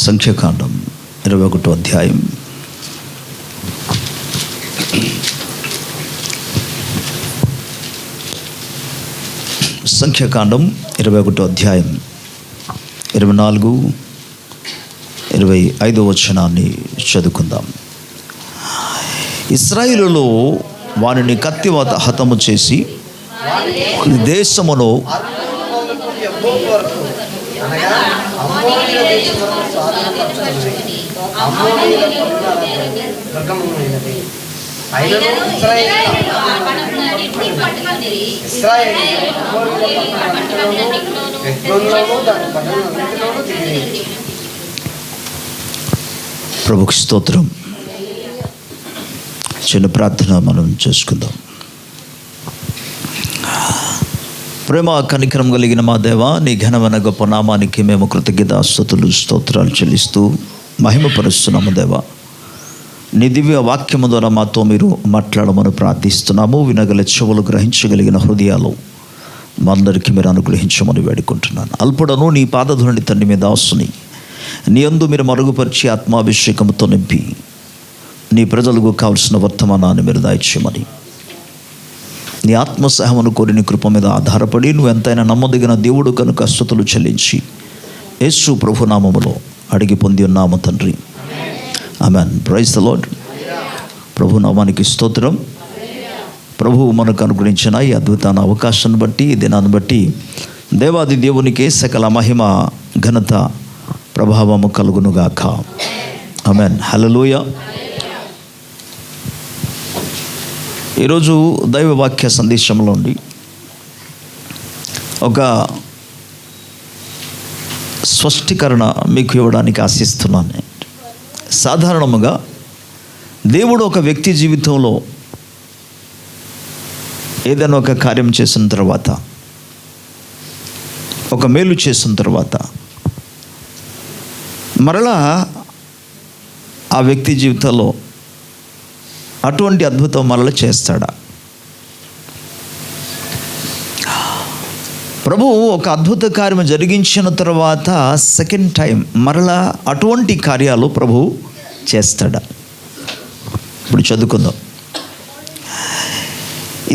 సంఖ్యాకాండం 21వ అధ్యాయం. సంఖ్యాకాండం 21వ అధ్యాయం 24, 25 వచనాన్ని చదువుకుందాం. ఇశ్రాయేలులో వారిని కత్తివాత హతము చేసి దేశమును ప్రభుకు స్తోత్రం. చిన్న ప్రార్థన మనం చేసుకుందాం. ప్రేమ కనికరం కలిగిన మా దేవా, నీ ఘనమైన గొప్ప నామానికి మేము కృతజ్ఞతాస్తుతులు స్తోత్రాలు చెల్లిస్తూ మహిమపరుస్తున్నాము. దేవా, నీ దివ్య వాక్యము ద్వారా మాతో మీరు మాట్లాడమని ప్రార్థిస్తున్నాము. వినగల చెవులు, గ్రహించగలిగిన హృదయాలు మా అందరికీ మీరు అనుగ్రహించమని వేడుకుంటున్నాను. అల్పుడను నీ పాదధూళి తండ్రి మీద దాసుని నీ యందు మీరు మరుగుపరిచి ఆత్మాభిషేకంతో నింపి నీ ప్రజలకు కావలసిన వర్తమానాన్ని మీరు దయచేయమని, నీ ఆత్మసహమును కోరి నీ కృప మీద ఆధారపడి నువ్వు ఎంతైనా నమ్మదగిన దేవుడు కనుక స్తుతులు చెల్లించి యేసు ప్రభు నామములో అడిగి పొంది ఉన్నాము తండ్రి. ఆమేన్. Praise the Lord. ప్రభు నామానికి స్తోత్రం. ప్రభువు మనకు అనుగ్రహించిన ఈ అద్భుతమైన అవకాశాన్ని బట్టి, ఈ దినాన్ని బట్టి దేవాది దేవునికే సకల మహిమ, ఘనత, ప్రభావము కలుగునుగాక. ఆమేన్. హల్లెలూయా. ఈరోజు దైవవాక్య సందేశంలో ఉండి ఒక స్పష్టీకరణ మీకు ఇవ్వడానికి ఆశిస్తున్నాను. సాధారణముగా దేవుడు ఒక వ్యక్తి జీవితంలో ఏదైనా ఒక కార్యం చేసిన తర్వాత, ఒక మేలు చేసిన తర్వాత మరలా ఆ వ్యక్తి జీవితంలో అటువంటి అద్భుతం మరలా చేస్తాడా? ప్రభువు ఒక అద్భుత కార్యం జరిగించిన తర్వాత సెకండ్ టైం మరలా అటువంటి కార్యాలు ప్రభువు చేస్తాడా? ఇప్పుడు చదువుకుందాం.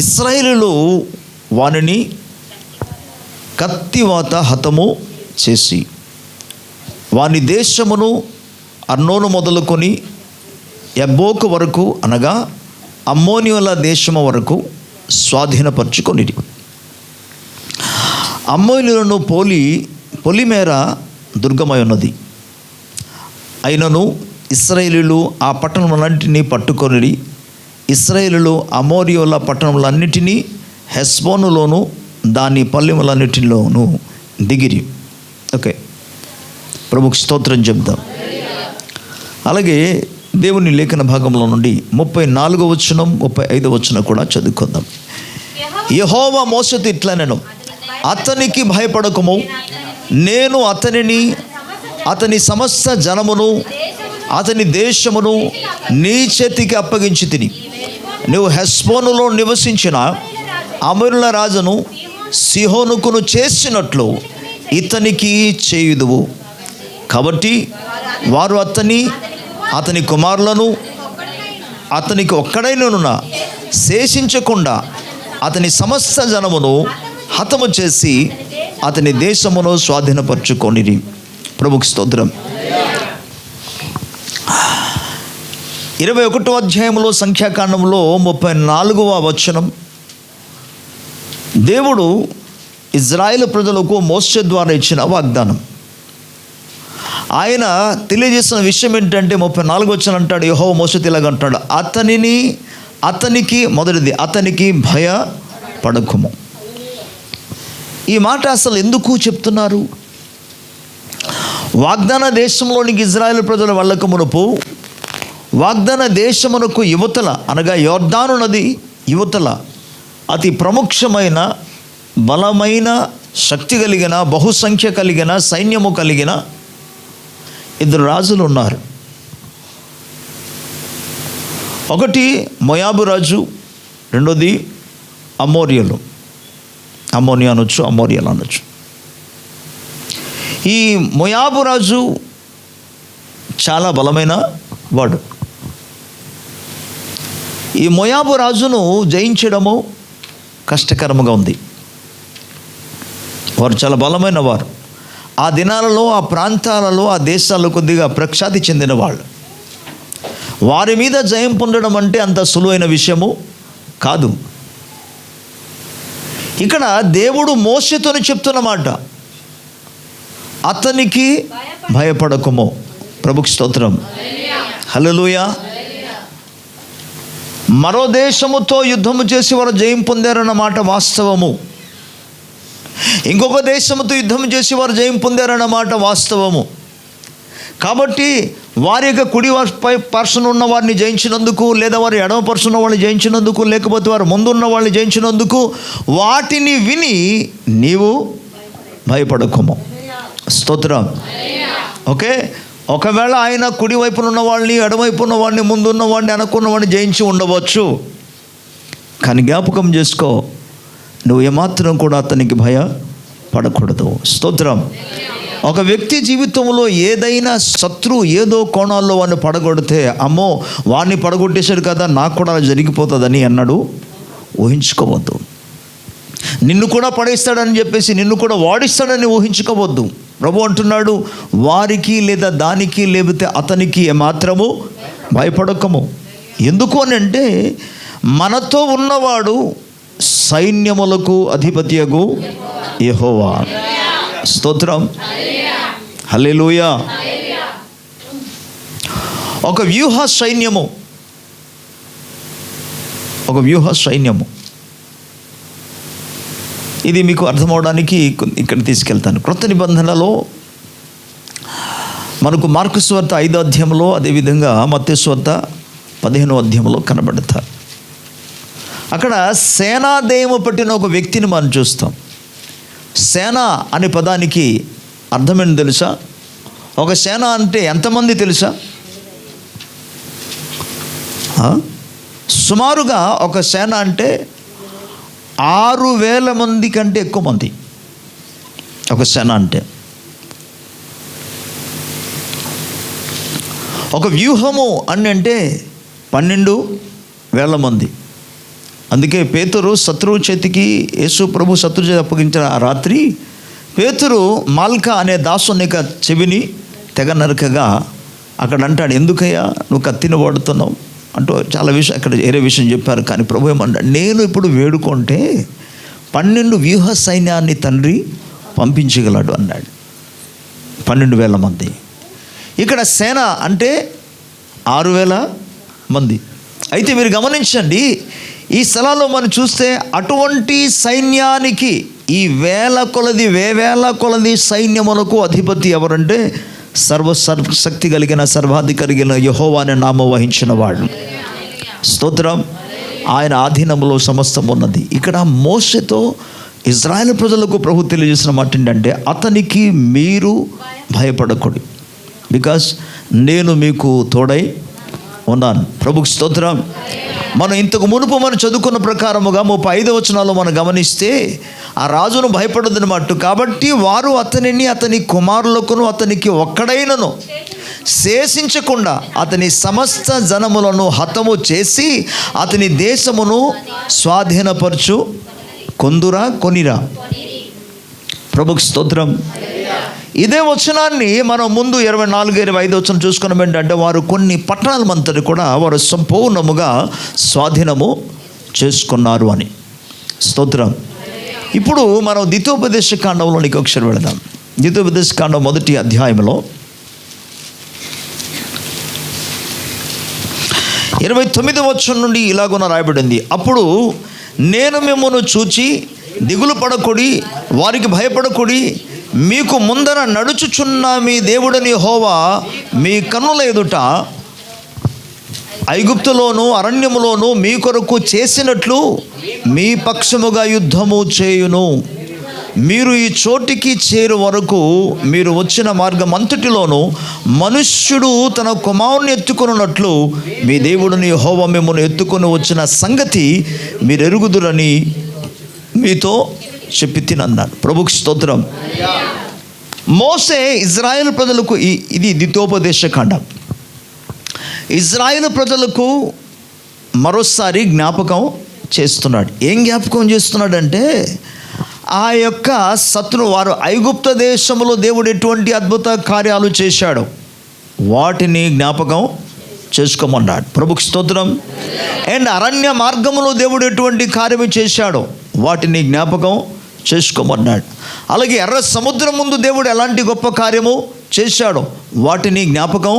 ఇశ్రాయేలులో వానిని కత్తివాత హతము చేసి వాని దేశమును అర్నోను మొదలుకొని యబ్బోకు వరకు, అనగా అమ్మోనియుల దేశము వరకు స్వాధీనపరచుకొనిరి. అమ్మోనియులను పొలిమేర దుర్గమై ఉన్నది. అయినను ఇశ్రాయేలీయులు ఆ పట్టణములన్నిటినీ పట్టుకొనిరి. ఇశ్రాయేలీయులు అమోరియుల పట్టణములన్నిటినీ, హెస్బోనులోను దాని పల్లెములన్నిటిలోనూ దిగిరి. ఓకే, ప్రభుకు స్తోత్రం చెప్దాం. అలాగే దేవుని లేఖన భాగంలో నుండి 34వ వచనం, 35వ వచనం కూడా చదువుకుందాం. యెహోవా మోషేతో ఇట్లనెను, అతనికి భయపడకుము, నేను అతనిని, అతని సమస్త జనమును, అతని దేశమును నీ చేతికి అప్పగించి తిని, నువ్వు హెస్బోనులో నివసించిన అమోరీయుల రాజును సీహోనుకును చేసినట్లు ఇతనికి చేయుదువు. కాబట్టి వారు అతని కుమారులను అతనికి ఒక్కడైనను శేషించకుండా అతని సమస్త జనమును హతము చేసి అతని దేశమును స్వాధీనపరచుకొనిరి. ప్రభుకు స్తోత్రం. 21వ అధ్యాయంలో సంఖ్యాకాండంలో 34వ వచనం, దేవుడు ఇజ్రాయేలు ప్రజలకు మోషే ద్వారా ఇచ్చిన వాగ్దానం. ఆయన తెలియజేసిన విషయం ఏంటంటే 34వ వచనం అంటాడు, యెహోవా మోషేతో ఇలాగంటాడు, అతనికి మొదటిది, అతనికి భయపడకుము. ఈ మాట అసలు ఎందుకు చెప్తున్నారు? వాగ్దాన దేశంలోనికి ఇజ్రాయేలు ప్రజలు వెళ్ళక మునుపు వాగ్దాన దేశమునకు యువతల, అనగా యొర్దాను నది యువతల అతి ప్రముఖమైన, బలమైన, శక్తి కలిగిన, బహుసంఖ్య కలిగిన, సైన్యము కలిగిన 2 రాజులు ఉన్నారు. ఒకటి మోయాబు రాజు, రెండోది అమోరియలు. అమ్మోనియా అనొచ్చు, అమోరియలు అనొచ్చు. ఈ మోయాబు రాజు చాలా బలమైన వాడు. ఈ మోయాబు రాజును జయించడము కష్టకరముగా ఉంది. వారు చాలా బలమైన వారు. ఆ దినాలలో, ఆ ప్రాంతాలలో, ఆ దేశాల్లో కొద్దిగా ప్రఖ్యాతి చెందిన వాళ్ళు. వారి మీద జయం పొందడం అంటే అంత సులువైన విషయము కాదు. ఇక్కడ దేవుడు మోషేతోనే చెప్తున్నమాట, అతనికి భయపడకుము. ప్రభుకి స్తోత్రం, హల్లెలూయా. మరో దేశముతో యుద్ధము చేసి వారు జయం పొందారన్నమాట వాస్తవము. ఇంకొక దేశముతో యుద్ధం చేసి వారు జయం పొందారన్నమాట వాస్తవము. కాబట్టి వారి యొక్క కుడి పర్సన్ ఉన్న వారిని జయించినందుకు, లేదా వారి ఎడమ పర్సన్ ఉన్న వాళ్ళని జయించినందుకు, లేకపోతే వారు ముందున్న వాళ్ళని జయించినందుకు వాటిని విని నీవు భయపడకుము. స్తోత్రం. ఓకే, ఒకవేళ ఆయన కుడి వైపున ఉన్న వాళ్ళని, ఎడమవైపు ఉన్న వాడిని, ముందున్న వాడిని, అనుకున్న వాడిని జయించి ఉండవచ్చు. కానీ జ్ఞాపకం చేసుకో, నువ్వు ఏమాత్రం కూడా అతనికి భయపడకూడదు. స్తోత్రం. ఒక వ్యక్తి జీవితంలో ఏదైనా శత్రువు ఏదో కోణాల్లో వాడిని పడగొడితే, అమ్మో వాడిని పడగొట్టేశాడు కదా, నాకు కూడా అలా జరిగిపోతుందని అన్నాడు ఊహించుకోవద్దు. నిన్ను కూడా పడేస్తాడని చెప్పేసి నిన్ను కూడా వాడిస్తాడని ఊహించుకోవద్దు. ప్రభు అంటున్నాడు, వారికి లేదా దానికి లేకపోతే అతనికి ఏమాత్రము భయపడకము. ఎందుకు అని అంటే, మనతో ఉన్నవాడు సైన్యములకు అధిపతియగు యెహోవా. స్తోత్రం, హల్లెలూయా. ఒక వ్యూహ సైన్యము, ఇది మీకు అర్థమవడానికి ఇక్కడ తీసుకెళ్తాను. క్రొత్త నిబంధనలో మనకు మార్కు సువార్త 5వ అధ్యాయంలో, అదేవిధంగా మత్తయి సువార్త 15వ అధ్యాయంలో కనబడతారు. అక్కడ సేనాదేయము పట్టిన ఒక వ్యక్తిని మనం చూస్తాం. సేన అనే పదానికి అర్థమేంటి తెలుసా? ఒక సేన అంటే ఎంతమంది తెలుసా? సుమారుగా ఒక సేన అంటే 6,000 మంది కంటే ఎక్కువ మంది ఒక సేన అంటే. ఒక వ్యూహము అని అంటే 12,000 మంది. అందుకే పేతురు శత్రువు చేతికి, యేసు ప్రభు శత్రువు చేతి అప్పగించిన ఆ రాత్రి పేతురు మాల్కా అనే దాసుని యొక్క చెవిని తెగ నరకగా అక్కడ అంటాడు, ఎందుకయ్యా నువ్వు కత్తిని వాడుతున్నావు అంటూ చాలా విషయం అక్కడ వేరే విషయం చెప్పారు. కానీ ప్రభు ఏమన్నాడు, నేను ఇప్పుడు వేడుకుంటే 12 వ్యూహ సైన్యాన్ని తండ్రి పంపించగలడు అన్నాడు. 12,000 మంది. ఇక్కడ సేన అంటే 6,000 మంది. అయితే మీరు గమనించండి, ఈ స్థలాల్లో మనం చూస్తే అటువంటి సైన్యానికి, ఈ వేల కొలది సైన్యములకు అధిపతి ఎవరంటే సర్వశక్తి కలిగిన, సర్వాధికారి కలిగిన యెహోవా అనే నామం వహించిన వాడు. స్తోత్రం. ఆయన ఆధీనంలో సమస్తం ఉన్నది. ఇక్కడ మోషేతో ఇజ్రాయేల్ ప్రజలకు ప్రభు తెలియజేసిన మాట ఏంటంటే, అతనికి మీరు భయపడకూడదు, బికాస్ నేను మీకు తోడై ఉన్నాను. ప్రభుకు స్తోత్రం. మనం ఇంతకు మునుపు మనం చదువుకున్న ప్రకారముగా 35వ వచనాల్లో మనం గమనిస్తే, ఆ రాజును భయపడదన్నమాట. కాబట్టి వారు అతనిని, అతని కుమారులకును, అతనికి ఒక్కడైనను శేషించకుండా అతని సమస్త జనములను హతము చేసి అతని దేశమును స్వాధీనపరచు కొనిరా. ప్రభుకు స్తోత్రం. ఇదే వచనాన్ని మనం ముందు 24, 25 వచనం చూసుకున్నాం. ఏంటంటే, వారు కొన్ని పట్టణాలమంతటి కూడా వారు సంపూర్ణముగా స్వాధీనము చేసుకున్నారు అని. స్తోత్రం. ఇప్పుడు మనం ద్వితీయోపదేశ కాండంలోనికి ఒకసారి వెళదాం. ద్వితీయోపదేశ కాండం 1వ అధ్యాయంలో 29వ వచనం నుండి ఇలాగున రాయబడింది, అప్పుడు నేను మిమ్మును చూచి దిగులు పడకుడి, వారికి భయపడకుడి, మీకు ముందర నడుచుచున్న మీ దేవుడని యెహోవా మీ కన్నుల ఎదుట ఐగుప్తులోను అరణ్యములోను మీ కొరకు చేసినట్లు మీ పక్షముగా యుద్ధము చేయును. మీరు ఈ చోటికి చేరు వరకు మీరు వచ్చిన మార్గం అంతటిలోనూ మనుష్యుడు తన కుమారుని ఎత్తుకొనున్నట్లు మీ దేవుడిని యెహోవా మిమ్మును ఎత్తుకొని వచ్చిన సంగతి మీరు ఎరుగుదురని మీతో చెప్పి తినన్నాడు. ప్రభుకి స్తోత్రం. మోసే ఇజ్రాయేల్ ప్రజలకు ఇది ద్వితీయోపదేశ కాండం. ఇజ్రాయేల్ ప్రజలకు మరోసారి జ్ఞాపకం చేస్తున్నాడు. ఏం జ్ఞాపకం చేస్తున్నాడంటే, ఆ యొక్క వారు ఐగుప్త దేశంలో దేవుడు ఎటువంటి అద్భుత కార్యాలు చేశాడో వాటిని జ్ఞాపకం చేసుకోమన్నాడు. ప్రభుకి స్తోత్రం. అండ్ అరణ్య మార్గంలో దేవుడు ఎటువంటి కార్యము చేశాడో వాటిని జ్ఞాపకం చేసుకోమన్నాడు. అలాగే ఎర్ర సముద్రం ముందు దేవుడు ఎలాంటి గొప్ప కార్యము చేశాడో వాటిని జ్ఞాపకం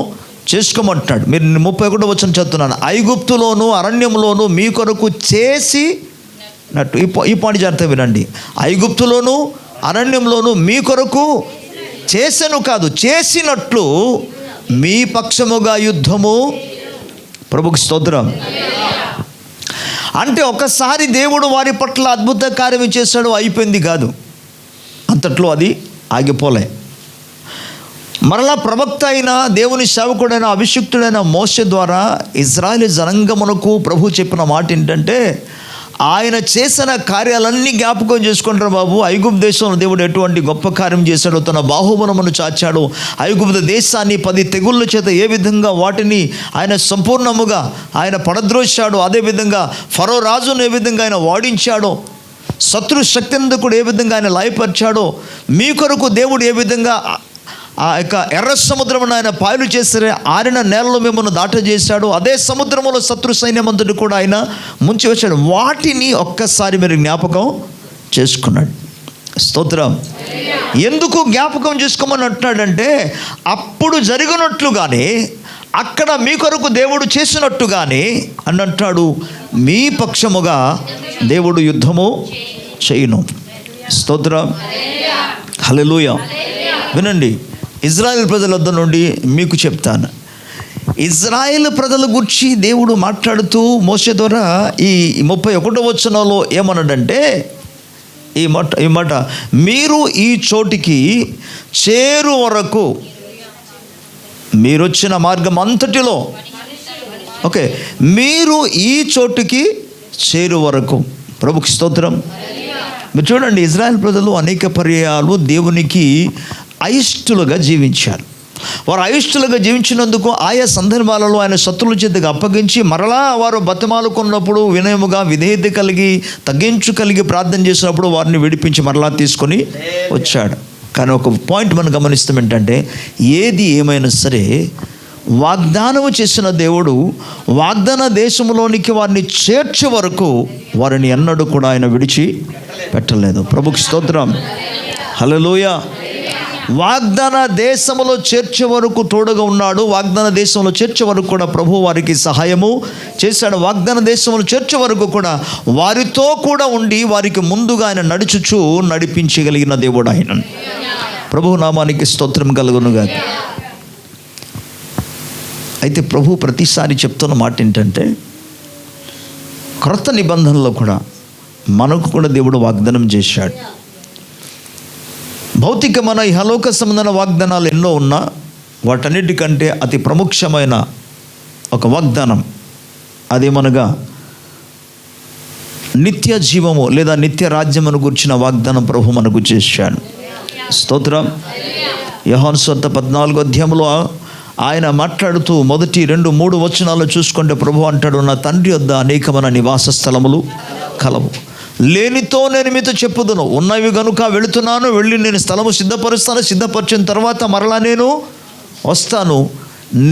చేసుకోమంటున్నాడు. మీరు 31వ వచనం చదువుతున్నాను. ఐగుప్తులోను అరణ్యంలోను మీ కొరకు చేసినట్టు. ఈ పాయింట్ జాగ్రత్త వినండి. ఐగుప్తులోను అరణ్యంలోను మీ కొరకు చేసెను కాదు, చేసినట్లు మీ పక్షముగా యుద్ధము. ప్రభుకి స్తోత్రం. అంటే ఒకసారి దేవుడు వారి పట్ల అద్భుత కార్యం చేశాడు, అయిపోయింది కాదు, అంతట్లో అది ఆగిపోలే. మరలా ప్రవక్త అయిన దేవుని సేవకుడైన అభిషిక్తుడైన మోషే ద్వారా ఇజ్రాయేలు జనాంగమునకు ప్రభు చెప్పిన మాట ఏంటంటే, ఆయన చేసిన కార్యాలన్నీ జ్ఞాపకం చేసుకుంటారు బాబు. ఐగుప్తు దేశంలో దేవుడు ఎటువంటి గొప్ప కార్యం చేశాడో, తన బాహుబలమును చాచాడు, ఐగుప్తు దేశాన్ని 10 తెగుళ్ళ చేత ఏ విధంగా వాటిని ఆయన సంపూర్ణముగా ఆయన పడద్రోశాడు, అదేవిధంగా ఫరో రాజును ఏ విధంగా ఆయన వాడించాడో, శత్రు శక్తిని కూడా ఏ విధంగా ఆయన లయపరిచాడో, మీ కొరకు దేవుడు ఏ విధంగా ఆ యొక్క ఎర్ర సముద్రమును ఆయన పాయలు చేసే ఆరిన నేలలో మిమ్మల్ని దాటజేశాడు, అదే సముద్రంలో శత్రు సైన్యమంతుడు కూడా ఆయన ముంచి వచ్చాడు. వాటిని ఒక్కసారి మీరు జ్ఞాపకం చేసుకున్నాడు. స్తోత్రం. ఎందుకు జ్ఞాపకం చేసుకోమని అంటున్నాడంటే, అప్పుడు జరిగినట్లుగానే అక్కడ మీ కొరకు దేవుడు చేసినట్టుగానే అని అంటాడు, మీ పక్షముగా దేవుడు యుద్ధము చేయును. స్తోత్రం. హల్లెలూయా. వినండి, ఇజ్రాయేల్ ప్రజల వద్ద నుండి మీకు చెప్తాను. ఇజ్రాయేల్ ప్రజల గురించి దేవుడు మాట్లాడుతూ మోషే ద్వారా ఈ 31వ వచనంలో ఏమన్నాడంటే, ఈ మాట మీరు ఈ చోటికి చేరు వరకు, మీరు వచ్చిన మార్గం అంతటిలో, ఓకే, మీరు ఈ చోటుకి చేరు వరకు. ప్రభుకి స్తోత్రం. మీరు చూడండి, ఇజ్రాయేల్ ప్రజలు అనేక పర్యాయాలు దేవునికి అయిష్టులుగా జీవించారు. వారు అయిష్టులుగా జీవించినందుకు ఆయా సందర్భాలలో ఆయన శత్రువుల చేతికి అప్పగించి మరలా వారు బతిమాలుకున్నప్పుడు వినయముగా విధేయత కలిగి తగ్గించు ప్రార్థన చేసినప్పుడు వారిని విడిపించి మరలా తీసుకొని వచ్చాడు. కానీ ఒక పాయింట్ మనం గమనిస్తాం ఏంటంటే, ఏది ఏమైనా సరే వాగ్దానము చేసిన దేవుడు వాగ్దాన దేశంలోనికి వారిని చేర్చే వరకు వారిని ఎన్నడూ కూడా ఆయన విడిచి పెట్టలేదు. ప్రభుకి స్తోత్రం. హల్లెలూయా. వాగ్దాన దేశంలో చేర్చే వరకు తోడుగా ఉన్నాడు. వాగ్దాన దేశంలో చేర్చే వరకు కూడా ప్రభు వారికి సహాయము చేశాడు. వాగ్దాన దేశంలో చేర్చే వరకు కూడా వారితో కూడా ఉండి వారికి ముందుగా ఆయన నడిపించగలిగిన దేవుడు ఆయన. ప్రభు నామానికి స్తోత్రం కలుగునుగా. అయితే ప్రభు ప్రతిసారి చెప్తున్న మాట ఏంటంటే, క్రొత్త నిబంధనలో కూడా మనకు కూడా దేవుడు వాగ్దానం చేశాడు. భౌతికమైన ఇహలోక సంబంధమైన వాగ్దానాలు ఎన్నో ఉన్నా వాటన్నిటికంటే అతి ప్రముఖమైన ఒక వాగ్దానం అదేమనగా నిత్య జీవము లేదా నిత్య రాజ్యమును గురించిన వాగ్దానం ప్రభు మనకు చేశాడు. స్తోత్రం. యోహాను సువార్త 14వ అధ్యాయంలో ఆయన మాట్లాడుతూ మొదటి 2-3 వచనాలు చూసుకుంటే ప్రభు అంటాడు, నా తండ్రి వద్ద అనేకమైన నివాస స్థలములు కలవు, లేనితో నేను మీతో చెప్పుదును, ఉన్నవి గనుక వెళుతున్నాను, వెళ్ళి నేను స్థలము సిద్ధపరుస్తాను, సిద్ధపరిచిన తర్వాత మరలా నేను వస్తాను,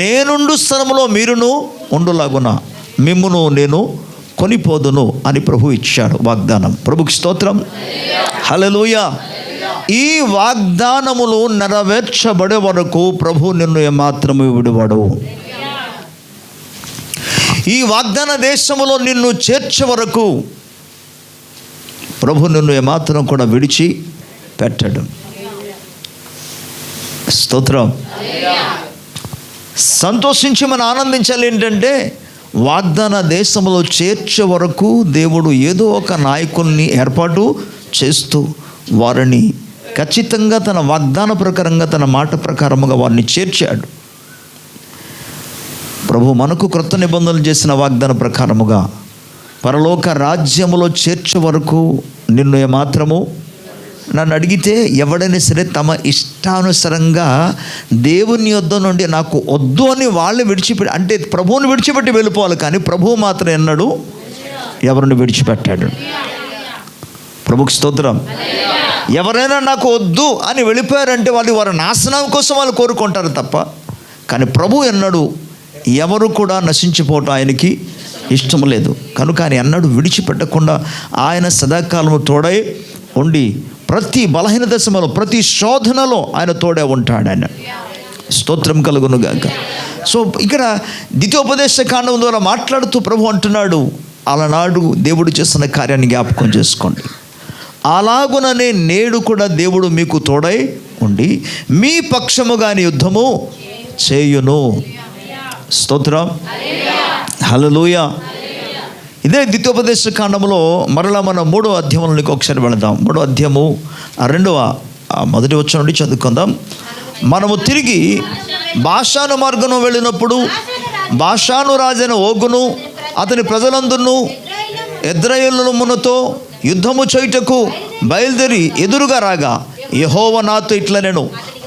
నేనుండు స్థలములో మీరును ఉండులాగున మిమ్మును నేను కొనిపోదును అని ప్రభు ఇచ్చాడు వాగ్దానం. ప్రభుకి స్తోత్రం. హల్లెలూయా. ఈ వాగ్దానములు నెరవేర్చబడే వరకు ప్రభు నిన్ను ఏమాత్రము విడువడు. ఈ వాగ్దాన దేశములో నిన్ను చేర్చే వరకు ప్రభు నిన్ను ఏమాత్రం కూడా విడిచి పెట్టడు. స్తోత్రం. సంతోషించి మనం ఆనందించాలి. ఏంటంటే వాగ్దాన దేశంలో చేర్చే వరకు దేవుడు ఏదో ఒక నాయకుల్ని ఏర్పాటు చేస్తూ వారిని ఖచ్చితంగా తన వాగ్దాన ప్రకారంగా తన మాట ప్రకారముగా వారిని చేర్చాడు. ప్రభు మనకు క్రొత్త నిబంధనలు చేసిన వాగ్దాన ప్రకారముగా పరలోక రాజ్యములో చేర్చే వరకు నిన్ను ఏమాత్రము నన్ను అడిగితే ఎవడైనా సరే తమ ఇష్టానుసారంగా దేవుని యొద్ద నుండి నాకు వద్దు అని వాళ్ళు విడిచిపెట్టి, అంటే ప్రభువుని విడిచిపెట్టి వెళ్ళిపోవాలి, కానీ ప్రభువు మాత్రం ఎన్నడూ ఎవరిని విడిచిపెట్టాడు. ప్రభుకి స్తోత్రం. ఎవరైనా నాకు వద్దు అని వెళ్ళిపోయారంటే వాళ్ళు వారి నాశనం కోసం వాళ్ళు కోరుకుంటారు తప్ప, కానీ ప్రభు ఎన్నడూ ఎవరు కూడా నశించిపోవటం ఆయనకి ఇష్టం లేదు. కనుక ఆయన ఎన్నడూ విడిచిపెట్టకుండా ఆయన సదాకాలము తోడై ఉండి ప్రతి బలహీనత సమయంలో, ప్రతి శోధనలో ఆయన తోడే ఉంటాడు. ఆయన స్తోత్రం కలుగును గాక. సో ఇక్కడ ద్వితీయోపదేశ కాండం ద్వారా మాట్లాడుతూ ప్రభు అంటున్నాడు, అలనాడు దేవుడు చేస్తున్న కార్యాన్ని జ్ఞాపకం చేసుకోండి, అలాగుననే నేడు కూడా దేవుడు మీకు తోడై ఉండి మీ పక్షముగాని యుద్ధము చేయును. స్తోత్రం, హల్లెలూయా. ఇదే ద్వితీయోపదేశ కాండంలో మరలా మనం 3వ అధ్యాయంలోనికి ఒకసారి వెళదాం. 3వ అధ్యాయము 1వ వచనం నుండి చదువుకుందాం. మనము తిరిగి బాషాను మార్గము వెళ్ళినప్పుడు బాషాను రాజైన ఓగును అతని ప్రజలందరూ ఎద్రెయేలుమునతో యుద్ధము చేయుటకు బయలుదేరి ఎదురుగా రాగా యెహోవా నాతో ఇట్లనెను,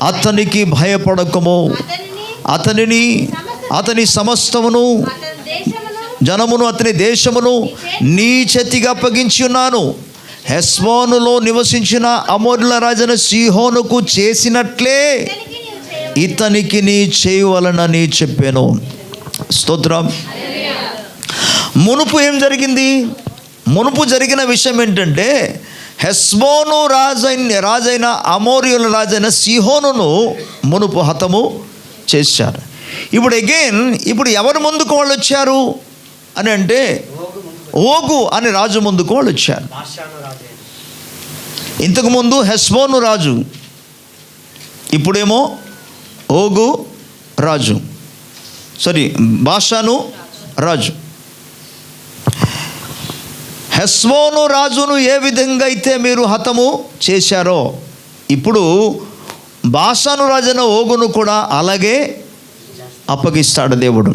అతనికి భయపడకము, అతనిని అతని సమస్తమును జనమును అతని దేశమును నీ చేతికి అప్పగించి ఉన్నాను. హెష్బోనులో నివసించిన అమోరీయుల రాజైన సీహోనుకు చేసినట్లే ఇతనికి నీ చేయవలనని చెప్పాను. స్తోత్రం. మునుపు ఏం జరిగింది? మునుపు జరిగిన విషయం ఏంటంటే హెష్బోను రాజైన అమోరీయుల రాజైన సీహోనును మునుపు హతము చేశారు. ఇప్పుడు ఎవరు ముందుకు వాళ్ళు వచ్చారు అని అంటే ఓగు అని రాజు ముందుకు వాళ్ళు వచ్చారు. ఇంతకుముందు హెష్బోను రాజు, ఇప్పుడేమో ఓగు రాజు, బాషాను రాజు. హెష్బోను రాజును ఏ విధంగా అయితే మీరు హతము చేశారో ఇప్పుడు బాషాను రాజైన ఓగును కూడా అలాగే అప్పగిస్తాడు దేవుడు.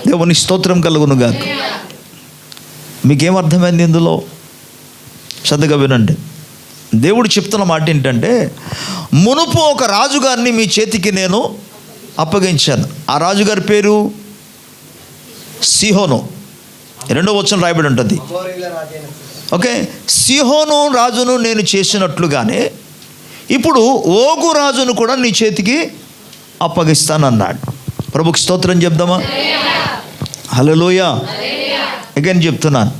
దేవుని స్తోత్రం కలుగును గాక. మీకేమర్థమైంది ఇందులో? శ్రద్ధగా వినండి. దేవుడు చెప్తున్న మాట ఏంటంటే, మునుపు ఒక రాజుగారిని మీ చేతికి నేను అప్పగించాను. ఆ రాజుగారి పేరు సీహోను. 2వ వచనం రాయబడి ఉంటుంది. ఓకే, సీహోను రాజును నేను చేసినట్లుగానే ఇప్పుడు ఓగు రాజును కూడా నీ చేతికి అప్పగిస్తానన్నాడు. ప్రభుకి స్తోత్రం చెప్దామా? హల్లెలూయా. అగైన్ చెప్తున్నాను,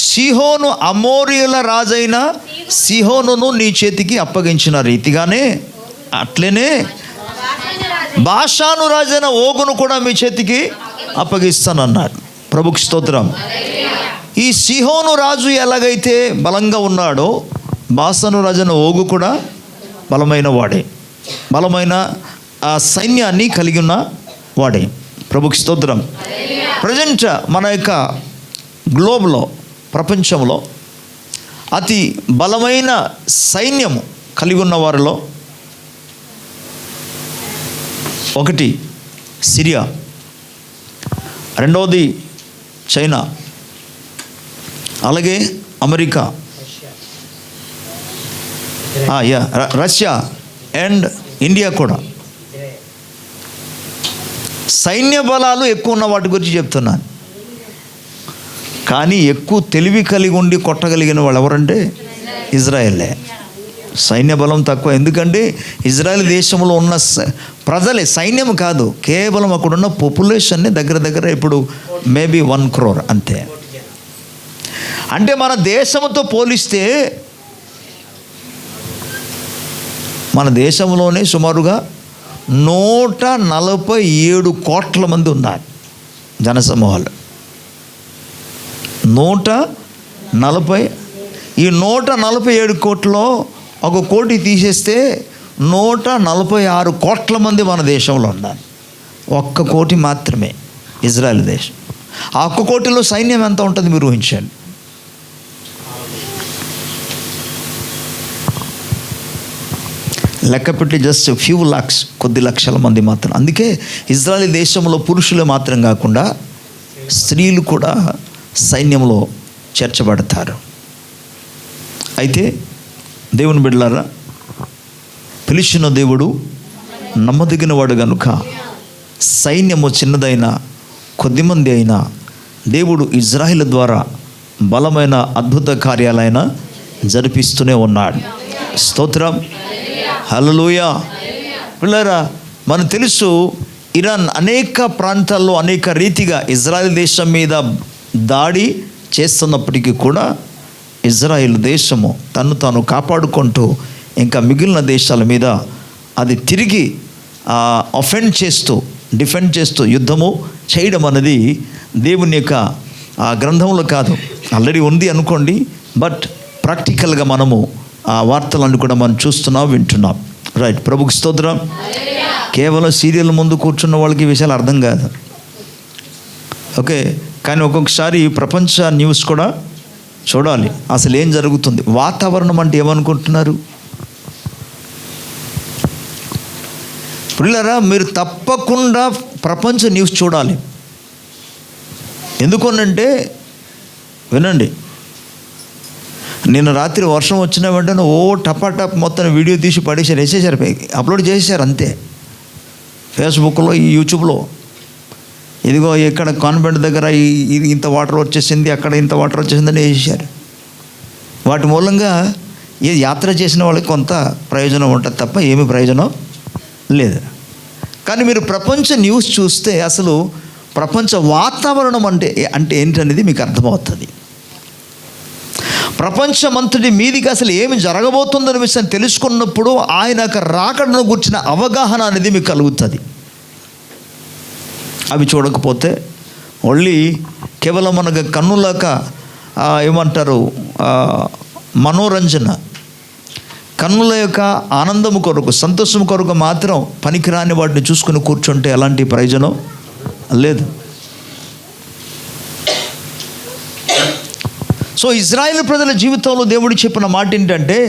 సీహోను అమోరీయుల రాజైన సీహోనును నీ చేతికి అప్పగించిన రీతిగానే అట్లనే బాషాను రాజైన ఓగును కూడా మీ చేతికి అప్పగిస్తానన్నాడు. ప్రభుకి స్తోత్రం. ఈ సీహోను రాజు ఎలాగైతే బలంగా ఉన్నాడో బాషాను రాజైన ఓగు కూడా బలమైన వాడే, బలమైన ఆ సైన్యాన్ని కలిగి ఉన్న వాడే. ప్రభుకి స్తోత్రం. ప్రజెంట్ మన యొక్క గ్లోబ్లో, ప్రపంచంలో అతి బలమైన సైన్యము కలిగి ఉన్న వారిలో ఒకటి సిరియా, రెండవది చైనా, అలాగే అమెరికా, రష్యా అండ్ ఇండియా కూడా. సైన్య బలాలు ఎక్కువ ఉన్న వాటి గురించి చెప్తున్నాను. కానీ ఎక్కువ తెలివి కలిగి ఉండి కొట్టగలిగిన వాళ్ళు ఎవరంటే ఇజ్రాయెలే. సైన్య బలం తక్కువ, ఎందుకంటే ఇజ్రాయెల్ దేశంలో ఉన్న ప్రజలే, సైన్యం కాదు, కేవలం అక్కడున్న పాపులేషన్ని దగ్గర ఇప్పుడు మేబీ 1 crore అంతే. అంటే మన దేశంతో పోలిస్తే మన దేశంలోనే సుమారుగా 147 కోట్ల మంది ఉన్నారు జనసమూహాలు. 140. ఈ 147 కోట్లలో 1 కోటి తీసేస్తే 146 కోట్ల మంది మన దేశంలో ఉన్నారు. 1 కోటి మాత్రమే ఇజ్రాయెల్ దేశం. ఆ 1 కోటిలో సైన్యం ఎంత ఉంటుంది మీరు ఊహించండి. లెక్కపెట్టి జస్ట్ ఫ్యూ లాక్స్, కొద్ది లక్షల మంది మాత్రం. అందుకే ఇజ్రాయెల్ దేశంలో పురుషులు మాత్రం కాకుండా స్త్రీలు కూడా సైన్యంలో చేర్చబడతారు. అయితే దేవుని బిడ్డలారా, పిలిచిన దేవుడు నమ్మదగిన వాడు గనుక సైన్యము చిన్నదైనా కొద్దిమంది అయినా దేవుడు ఇజ్రాయిల్ ద్వారా బలమైన అద్భుత కార్యాలైన జరిపిస్తూనే ఉన్నాడు. స్తోత్రం, హల్లెలూయా. పిల్లరా, మనకు తెలుసు ఇరాన్ అనేక ప్రాంతాల్లో అనేక రీతిగా ఇజ్రాయెల్ దేశం మీద దాడి చేస్తున్నప్పటికీ కూడా ఇజ్రాయెల్ దేశము తను తాను కాపాడుకుంటూ ఇంకా మిగిలిన దేశాల మీద అది తిరిగి డిఫెండ్ చేస్తూ యుద్ధము చేయడం అనేది దేవుని యొక్క గ్రంథంలో కాదు, ఆల్రెడీ ఉంది అనుకోండి. బట్ ప్రాక్టికల్గా మనము ఆ వార్తలన్నీ కూడా మనం చూస్తున్నాం, వింటున్నాం. రైట్, ప్రభుకి స్తోత్రం. కేవలం సీరియల్ ముందు కూర్చున్న వాళ్ళకి ఈ విషయాలు అర్థం కాదు, ఓకే. కానీ ఒక్కొక్కసారి ప్రపంచ న్యూస్ కూడా చూడాలి, అసలు ఏం జరుగుతుంది. వాతావరణం అంటే ఏమనుకుంటున్నారు? పిల్లరా, మీరు తప్పకుండా ప్రపంచ న్యూస్ చూడాలి. ఎందుకనంటే వినండి, నిన్న రాత్రి వర్షం వచ్చిన వెంటనే టపాటప్ మొత్తం వీడియో తీసి వేసేసారు, అప్లోడ్ చేసేసారు అంతే. ఫేస్బుక్లో, ఈ యూట్యూబ్లో, ఇదిగో ఇక్కడ కాన్వెంట్ దగ్గర ఇది ఇంత వాటర్ వచ్చేసింది, అక్కడ ఇంత వాటర్ వచ్చేసిందని వేసేసారు. వాటి మూలంగా ఈ యాత్ర చేసిన వాళ్ళకి కొంత ప్రయోజనం ఉంటుంది తప్ప ఏమీ ప్రయోజనం లేదు. కానీ మీరు ప్రపంచ న్యూస్ చూస్తే అసలు ప్రపంచ వాతావరణం అంటే ఏంటనేది మీకు అర్థమవుతుంది. ప్రపంచమంతటి మీదికి అసలు ఏమి జరగబోతుందనే విషయం తెలుసుకున్నప్పుడు ఆయన రాకడను గుర్చిన అవగాహన అనేది మీకు కలుగుతుంది. అవి చూడకపోతే ఓన్లీ కేవలం మనకు కన్నులాక ఏమంటారు మనోరంజన, కన్నుల యొక్క ఆనందము కొరకు, సంతోషం కొరకు మాత్రం పనికిరాని వాటిని చూసుకుని కూర్చుంటే ఎలాంటి ప్రయోజనం లేదు. సో ఇజ్రాయేల్ ప్రజల జీవితంలో దేవుడు చెప్పిన మాట ఏంటంటే,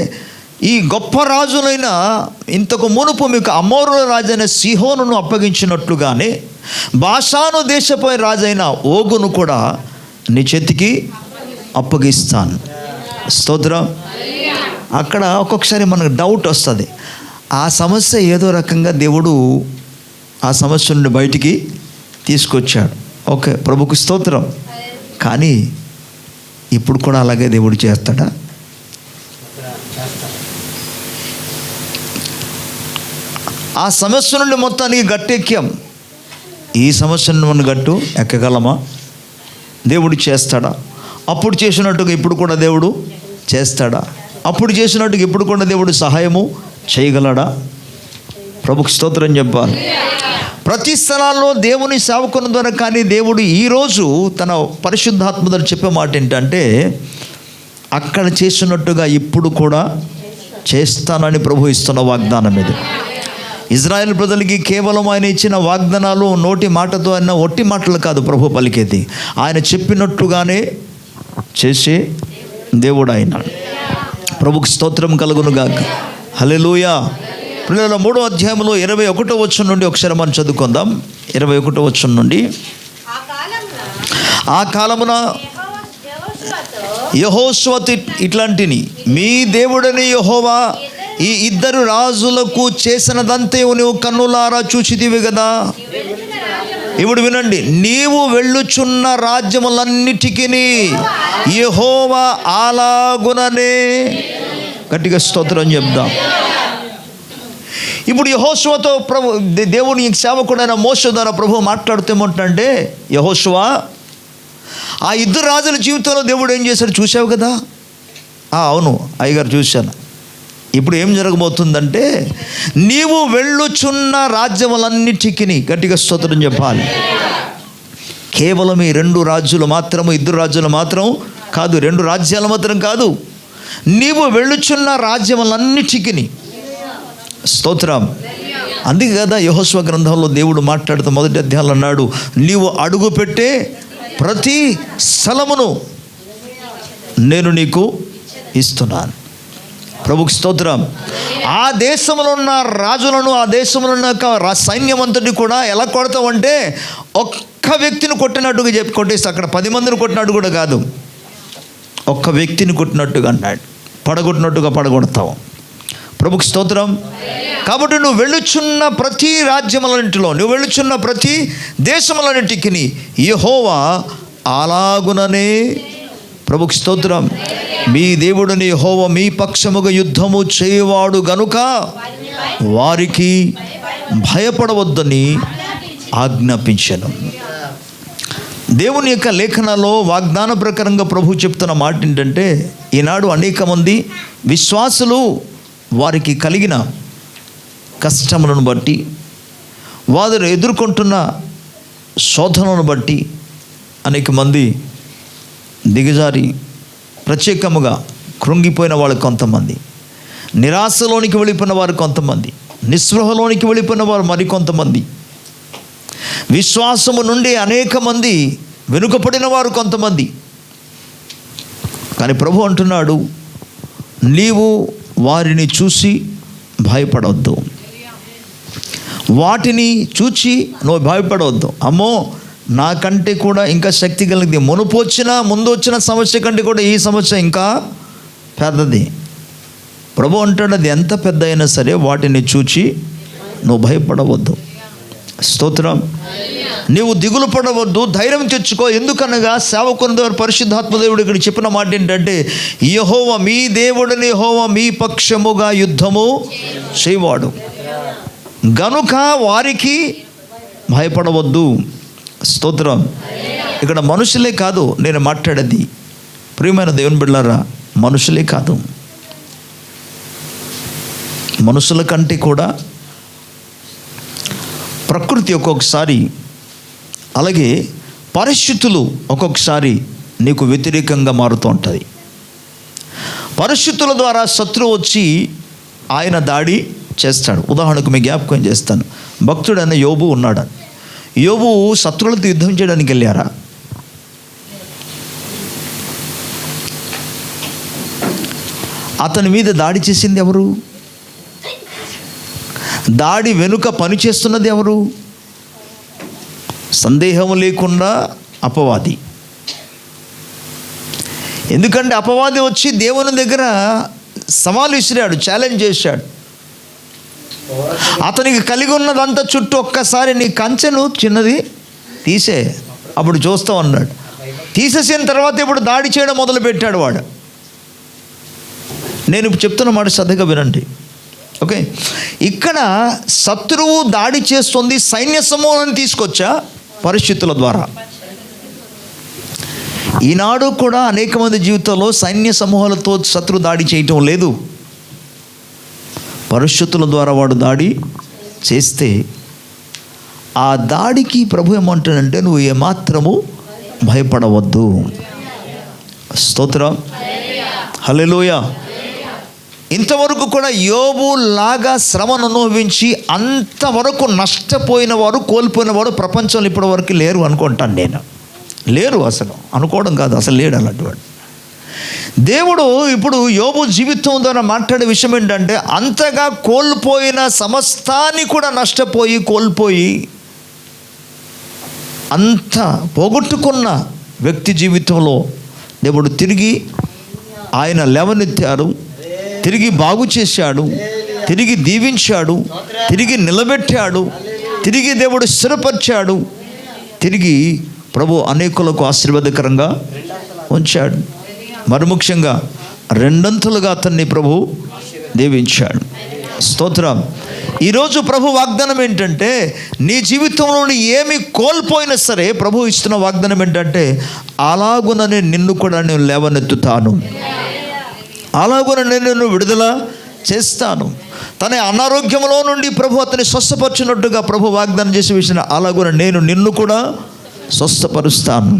ఈ గొప్ప రాజులైన ఇంతకు మునుపు మీకు అమోరుల రాజైన సీహోనును అప్పగించినట్లుగానే బాషాను దేశపై రాజైన ఓగును కూడా నీ చేతికి అప్పగిస్తాను. స్తోత్రం. అక్కడ ఒక్కొక్కసారి మనకు డౌట్ వస్తుంది, ఆ సమస్య ఏదో రకంగా దేవుడు ఆ సమస్య నుండి బయటికి తీసుకొచ్చాడు, ఓకే, ప్రభుకు స్తోత్రం. కానీ ఇప్పుడు కూడా అలాగే దేవుడు చేస్తాడా? ఆ సమస్య నుండి మొత్తానికి గట్టెక్కాం, ఈ సమస్య నుండి మనం గట్టు ఎక్కగలమా? దేవుడు చేస్తాడా? అప్పుడు చేసినట్టుగా ఇప్పుడు కూడా దేవుడు చేస్తాడా? అప్పుడు చేసినట్టుగా ఇప్పుడు కూడా దేవుడు సహాయము చేయగలడా? ప్రభుకు స్తోత్రం చెప్పాలి. ప్రతి స్థలాల్లో దేవుని సేవకుని ద్వారా కానీ దేవుడు ఈరోజు తన పరిశుద్ధాత్మ ద్వారా చెప్పే మాట ఏంటంటే, అక్కడ చేసినట్టుగా ఇప్పుడు కూడా చేస్తానని ప్రభు ఇస్తున్న వాగ్దానం ఇది. ఇజ్రాయెల్ ప్రజలకి కేవలం ఆయన ఇచ్చిన వాగ్దానాలు నోటి మాటతో అయినా ఒట్టి మాటలు కాదు ప్రభు పలికేది, ఆయన చెప్పినట్టుగానే చేసే దేవుడు ఆయన. ప్రభుకు స్తోత్రం కలుగును గాక. హల్లెలూయా. పిల్లల 3వ అధ్యాయంలో 21వ వచనం నుండి ఒకసారి మనం చదువుకుందాం. 21వ వచనం నుండి, ఆ కాలమున యెహోషువతో ఇట్లాంటిని మీ దేవుడని యెహోవా ఈ ఇద్దరు రాజులకు చేసినదంతే నువ్వు కన్నులారా చూచితివి కదా. ఇప్పుడు వినండి, నీవు వెళ్ళుచున్న రాజ్యములన్నిటికీ యెహోవా అలాగుననే. గట్టిగా స్తోత్రం చెప్దాం. ఇప్పుడు యెహోషువతో ప్రభు దేవుని సేవకుడైన మోషే ద్వారా ప్రభు మాట్లాడుతేమంటే, యెహోషువా, ఆ ఇద్దరు రాజుల జీవితంలో దేవుడు ఏం చేశాడు చూసావు కదా. అవును అయ్యగారు చూశాను. ఇప్పుడు ఏం జరగబోతుందంటే, నీవు వెళ్ళుచున్న రాజ్యములన్నిటికీ, గట్టిగా స్తోత్రం చెప్పాలి, కేవలం ఈ 2 రాజ్యాలు మాత్రము, 2 రాజ్యాలు మాత్రం కాదు, 2 రాజ్యాలు మాత్రం కాదు, నీవు వెళ్ళుచున్న రాజ్యములన్నిటికీ. స్తోత్రం. అందుకే కదా యెహోషువ గ్రంథంలో దేవుడు మాట్లాడుతూ 1వ అధ్యాయంలో అన్నాడు, నీవు అడుగు పెట్టే ప్రతి స్థలమును నేను నీకు ఇస్తున్నాను. ప్రభుకు స్తోత్రం. ఆ దేశంలో ఉన్న రాజులను, ఆ దేశంలో ఉన్న సైన్యమంతటిని కూడా ఎలా కొడతామంటే, ఒక్క వ్యక్తిని కొట్టినట్టుగా కొట్టేసి, అక్కడ 10 మందిని కొట్టినట్టు కూడా కాదు, ఒక్క వ్యక్తిని కొట్టినట్టుగా అన్నాడు. పడగొట్టినట్టుగా పడగొడతావు. ప్రభుకి స్తోత్రం. కాబట్టి నువ్వు వెళ్ళుచున్న ప్రతి రాజ్యములన్నింటిలో, నువ్వు వెళ్ళుచున్న ప్రతి దేశములన్నింటికి యెహోవా అలాగుననే, ప్రభుకి స్తోత్రం, మీ దేవుడిని యెహోవా మీ పక్షముగా యుద్ధము చేయవాడు గనుక వారికి భయపడవద్దని ఆజ్ఞాపించెను. దేవుని యొక్క లేఖనాల్లో వాగ్దాన ప్రకారంగా ప్రభు చెప్తున్న మాట ఏంటంటే, ఈనాడు అనేక మంది విశ్వాసులు వారికి కలిగిన కష్టములను బట్టి, వారు ఎదుర్కొంటున్న శోధనలను బట్టి అనేక మంది దిగజారి ప్రత్యేకముగా కృంగిపోయిన వాళ్ళు కొంతమంది, నిరాశలోనికి వెళ్ళిపోయిన వారు కొంతమంది, నిస్పృహలోనికి వెళ్ళిపోయిన వారు మరికొంతమంది, విశ్వాసము నుండి అనేక మంది వెనుకపడిన వారు కొంతమంది. కానీ ప్రభు అంటున్నాడు, నీవు వారిని చూసి భయపడవద్దు, వాటిని చూచి నువ్వు భయపడవద్దు. అమ్మో, నాకంటే కూడా ఇంకా శక్తి కలిగింది, ముందు వచ్చిన సమస్య కంటే కూడా ఈ సమస్య ఇంకా పెద్దది. ప్రభు అంటాడు, అది ఎంత పెద్ద అయినా సరే వాటిని చూచి నువ్వు భయపడవద్దు. స్తోత్రం. నీవు దిగులు పడవద్దు, ధైర్యం తెచ్చుకో. ఎందుకనగా సేవకుని ద్వారా పరిశుద్ధాత్మ దేవుడు ఇక్కడ చెప్పిన మాట ఏంటంటే, యెహోవా మీ దేవుడిని యెహోవా మీ పక్షముగా యుద్ధము చేయవాడు గనుక వారికి భయపడవద్దు. స్తోత్రం. ఇక్కడ మనుషులే కాదు నేను మాట్లాడేది, ప్రియమైన దేవుని బిడ్డలారా, మనుషులే కాదు, మనుషుల కంటే కూడా ప్రకృతి ఒక్కొక్కసారి, అలాగే పరిస్థితులు ఒక్కొక్కసారి నీకు వ్యతిరేకంగా మారుతూ ఉంటుంది. పరిస్థితుల ద్వారా శత్రువు వచ్చి ఆయన దాడి చేస్తాడు. ఉదాహరణకు మీ జ్ఞాపకం చేస్తాను, భక్తుడైన యోబు ఉన్నాడు. యోబు శత్రువులతో యుద్ధం చేయడానికి వెళ్ళారా? అతని మీద దాడి చేసింది ఎవరు? దాడి వెనుక పనిచేస్తున్నది ఎవరు? సందేహం లేకుండా అపవాది. ఎందుకంటే అపవాది వచ్చి దేవుని దగ్గర సవాలు విసిరాడు, ఛాలెంజ్ చేశాడు. అతనికి కలిగి ఉన్నదంతా చుట్టూ ఒక్కసారి నీ కంచెను చిన్నది తీసే, అప్పుడు చూస్తావు అన్నాడు. తీసేసిన తర్వాత ఇప్పుడు దాడి చేయడం మొదలుపెట్టాడు వాడు. నేను ఇప్పుడు చెప్తున్న మాట శ్రద్ధగా వినండి, ఓకే? ఇక్కడ శత్రువు దాడి చేస్తుంది, సైన్య సమూహాన్ని తీసుకొచ్చా పరిస్థితుల ద్వారా. ఈనాడు కూడా అనేక మంది జీవితంలో సైన్య సమూహాలతో శత్రువు దాడి చేయటం లేదు, పరిస్థితుల ద్వారా వాడు దాడి చేస్తే ఆ దాడికి ప్రభు ఏమంటాడంటే, నువ్వు ఏమాత్రము భయపడవద్దు. స్తోత్రం, హల్లెలూయా. ఇంతవరకు కూడా యోబు లాగా శ్రమను అనుభవించి అంతవరకు నష్టపోయిన వారు, కోల్పోయిన వారు ప్రపంచంలో ఇప్పటి వరకు లేరు అనుకుంటాను నేను. లేరు, అసలు అనుకోవడం కాదు, అసలు లేడు అలాంటి వాడు. దేవుడు ఇప్పుడు యోబు జీవితం ద్వారా మాట్లాడే విషయం ఏంటంటే, అంతగా కోల్పోయిన సమస్తాన్ని కూడా నష్టపోయి కోల్పోయి అంత పోగొట్టుకున్న వ్యక్తి జీవితంలో దేవుడు తిరిగి ఆయన లేవనెత్తారు, తిరిగి బాగు చేశాడు, తిరిగి దీవించాడు, తిరిగి నిలబెట్టాడు, తిరిగి దేవుడు స్థిరపరిచాడు, తిరిగి ప్రభు అనేకులకు ఆశీర్వాదకరంగా ఉంచాడు. మరి ముఖ్యంగా రెండంతలుగా అతన్ని ప్రభు దీవించాడు. స్తోత్రం. ఈరోజు ప్రభు వాగ్దానం ఏంటంటే, నీ జీవితంలోని ఏమి కోల్పోయినా సరే ప్రభు ఇస్తున్న వాగ్దానం ఏంటంటే, అలాగుననే నిన్ను కూడా నేను లేవనెత్తుతాను, అలాగున నేను నిన్ను విడుదల చేస్తాను. తన అనారోగ్యంలో నుండి ప్రభు అతన్ని స్వస్థపరిచినట్టుగా ప్రభు వాగ్దానం చేసే విషయం, అలాగున నేను నిన్ను కూడా స్వస్థపరుస్తాను.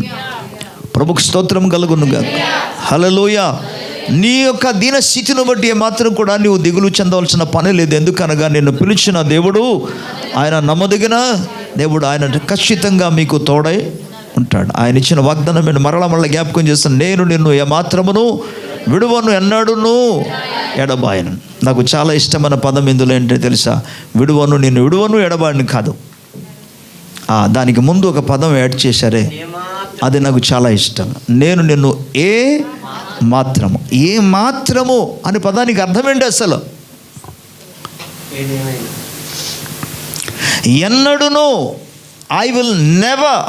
ప్రభుకు స్తోత్రం కలుగునుగా. హల్లెలూయా. నీ యొక్క దీన స్థితిని బట్టి ఏమాత్రం కూడా నీవు దిగులు చెందవలసిన పని లేదు. ఎందుకనగా నిన్ను పిలిచిన దేవుడు ఆయన నమ్మదగిన దేవుడు, ఆయన ఖచ్చితంగా మీకు తోడై ఉంటాడు. ఆయన ఇచ్చిన వాగ్దానం నేను మరల జ్ఞాపకం చేస్తాను, నేను నిన్ను ఏమాత్రమును విడువను, ఎన్నడును ఎడబాయను. నాకు చాలా ఇష్టమైన పదం ఇందులో ఏంటో తెలుసా? విడువను, నిన్ను విడువను ఎడబాయను కాదు, దానికి ముందు ఒక పదం యాడ్ చేశారే, అది నాకు చాలా ఇష్టం. నేను నిన్ను ఏ మాత్రము. ఏ మాత్రము అనే పదానికి అర్థమేంటి అసలు? ఎన్నడూను, ఐ విల్ నెవర్,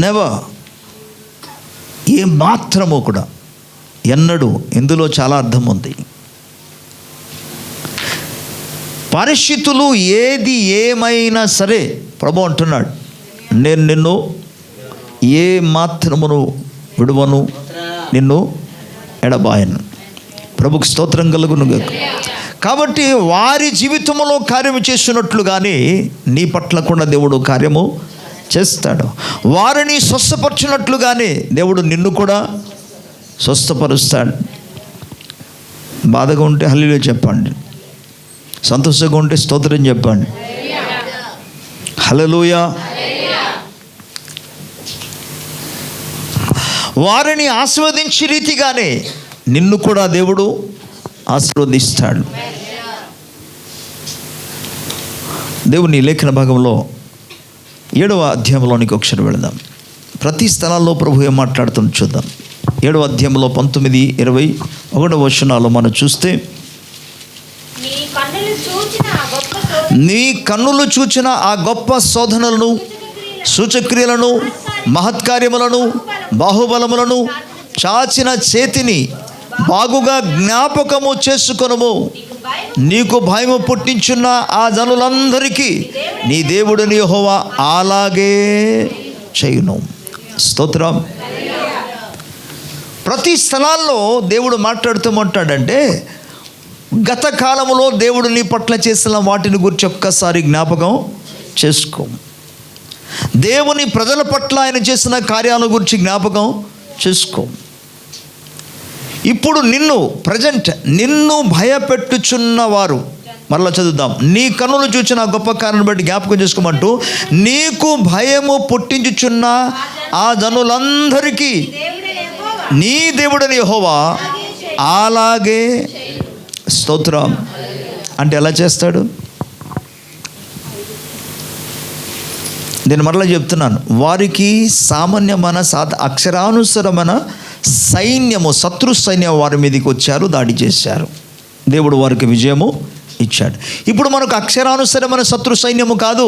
నెవర్, ఏ మాత్రము కూడా, ఎన్నడూ. ఇందులో చాలా అర్థం ఉంది. పరిస్థితులు ఏది ఏమైనా సరే ప్రభు అంటున్నాడు, నేను నిన్ను ఏ మాత్రమును విడువను, నిన్ను ఎడబాయను. ప్రభుకు స్తోత్రం కలుగును. కాబట్టి వారి జీవితంలో కార్యము చేస్తున్నట్లుగానే నీ పట్ల కూడా దేవుడు కార్యము చేస్తాడు. వారిని స్వస్థపరిచినట్లుగానే దేవుడు నిన్ను కూడా స్వస్థపరుస్తాడు. బాధగా ఉంటే హల్లెలూయా చెప్పండి, సంతోషంగా ఉంటే స్తోత్రం చెప్పండి. హల్లెలూయా. వారిని ఆశీర్వదించే రీతిగానే నిన్ను కూడా దేవుడు ఆశీర్వదిస్తాడు. దేవుని లేఖన భాగంలో 7వ అధ్యాయంలోనికి ఒకసారి వెళదాం. ప్రతి స్థలాల్లో ప్రభు ఏం మాట్లాడుతున్న చూద్దాం. 7వ అధ్యాయంలో 19, 21 వచనాలు మనం చూస్తే, నీ కన్నులు చూచిన ఆ గొప్ప శోధనలను, సూచక్రియలను, మహత్కార్యములను, బాహుబలములను, చాచిన చేతిని బాగుగా జ్ఞాపకము చేసుకొనుము. నీకు భయము పుట్టించున్న ఆ జనులందరికీ నీ దేవుడిని యెహోవా అలాగే చేయును. స్తోత్రం. ప్రతి స్థలాల్లో దేవుడు మాట్లాడుతూమంటాడంటే, గత కాలంలో దేవుడు నీ పట్ల చేసిన వాటిని గురించి ఒక్కసారి జ్ఞాపకం చేసుకో. దేవుని ప్రజల పట్ల ఆయన చేసిన కార్యాల గురించి జ్ఞాపకం చేసుకో. ఇప్పుడు నిన్ను భయపెట్టుచున్నవారు, మరలా చదువుదాం, నీ కన్నులు చూచిన గొప్ప కార్యాన్ని బట్టి జ్ఞాపకం చేసుకోమంటూ, నీకు భయము పుట్టించుచున్న ఆ జనులందరికీ నీ దేవుడని యెహోవా అలాగే. స్తోత్రం. అంటే ఎలా చేస్తాడు? నేను మరలా చెప్తున్నాను, వారికి సామాన్యమైన అక్షరానుసరమైన సైన్యము, శత్రు సైన్యం వారి మీదకి వచ్చారు, దాడి చేశారు. దేవుడు వారికి విజయము ఇచ్చాడు. ఇప్పుడు మనకు అక్షరానుసరమైన శత్రు సైన్యము కాదు.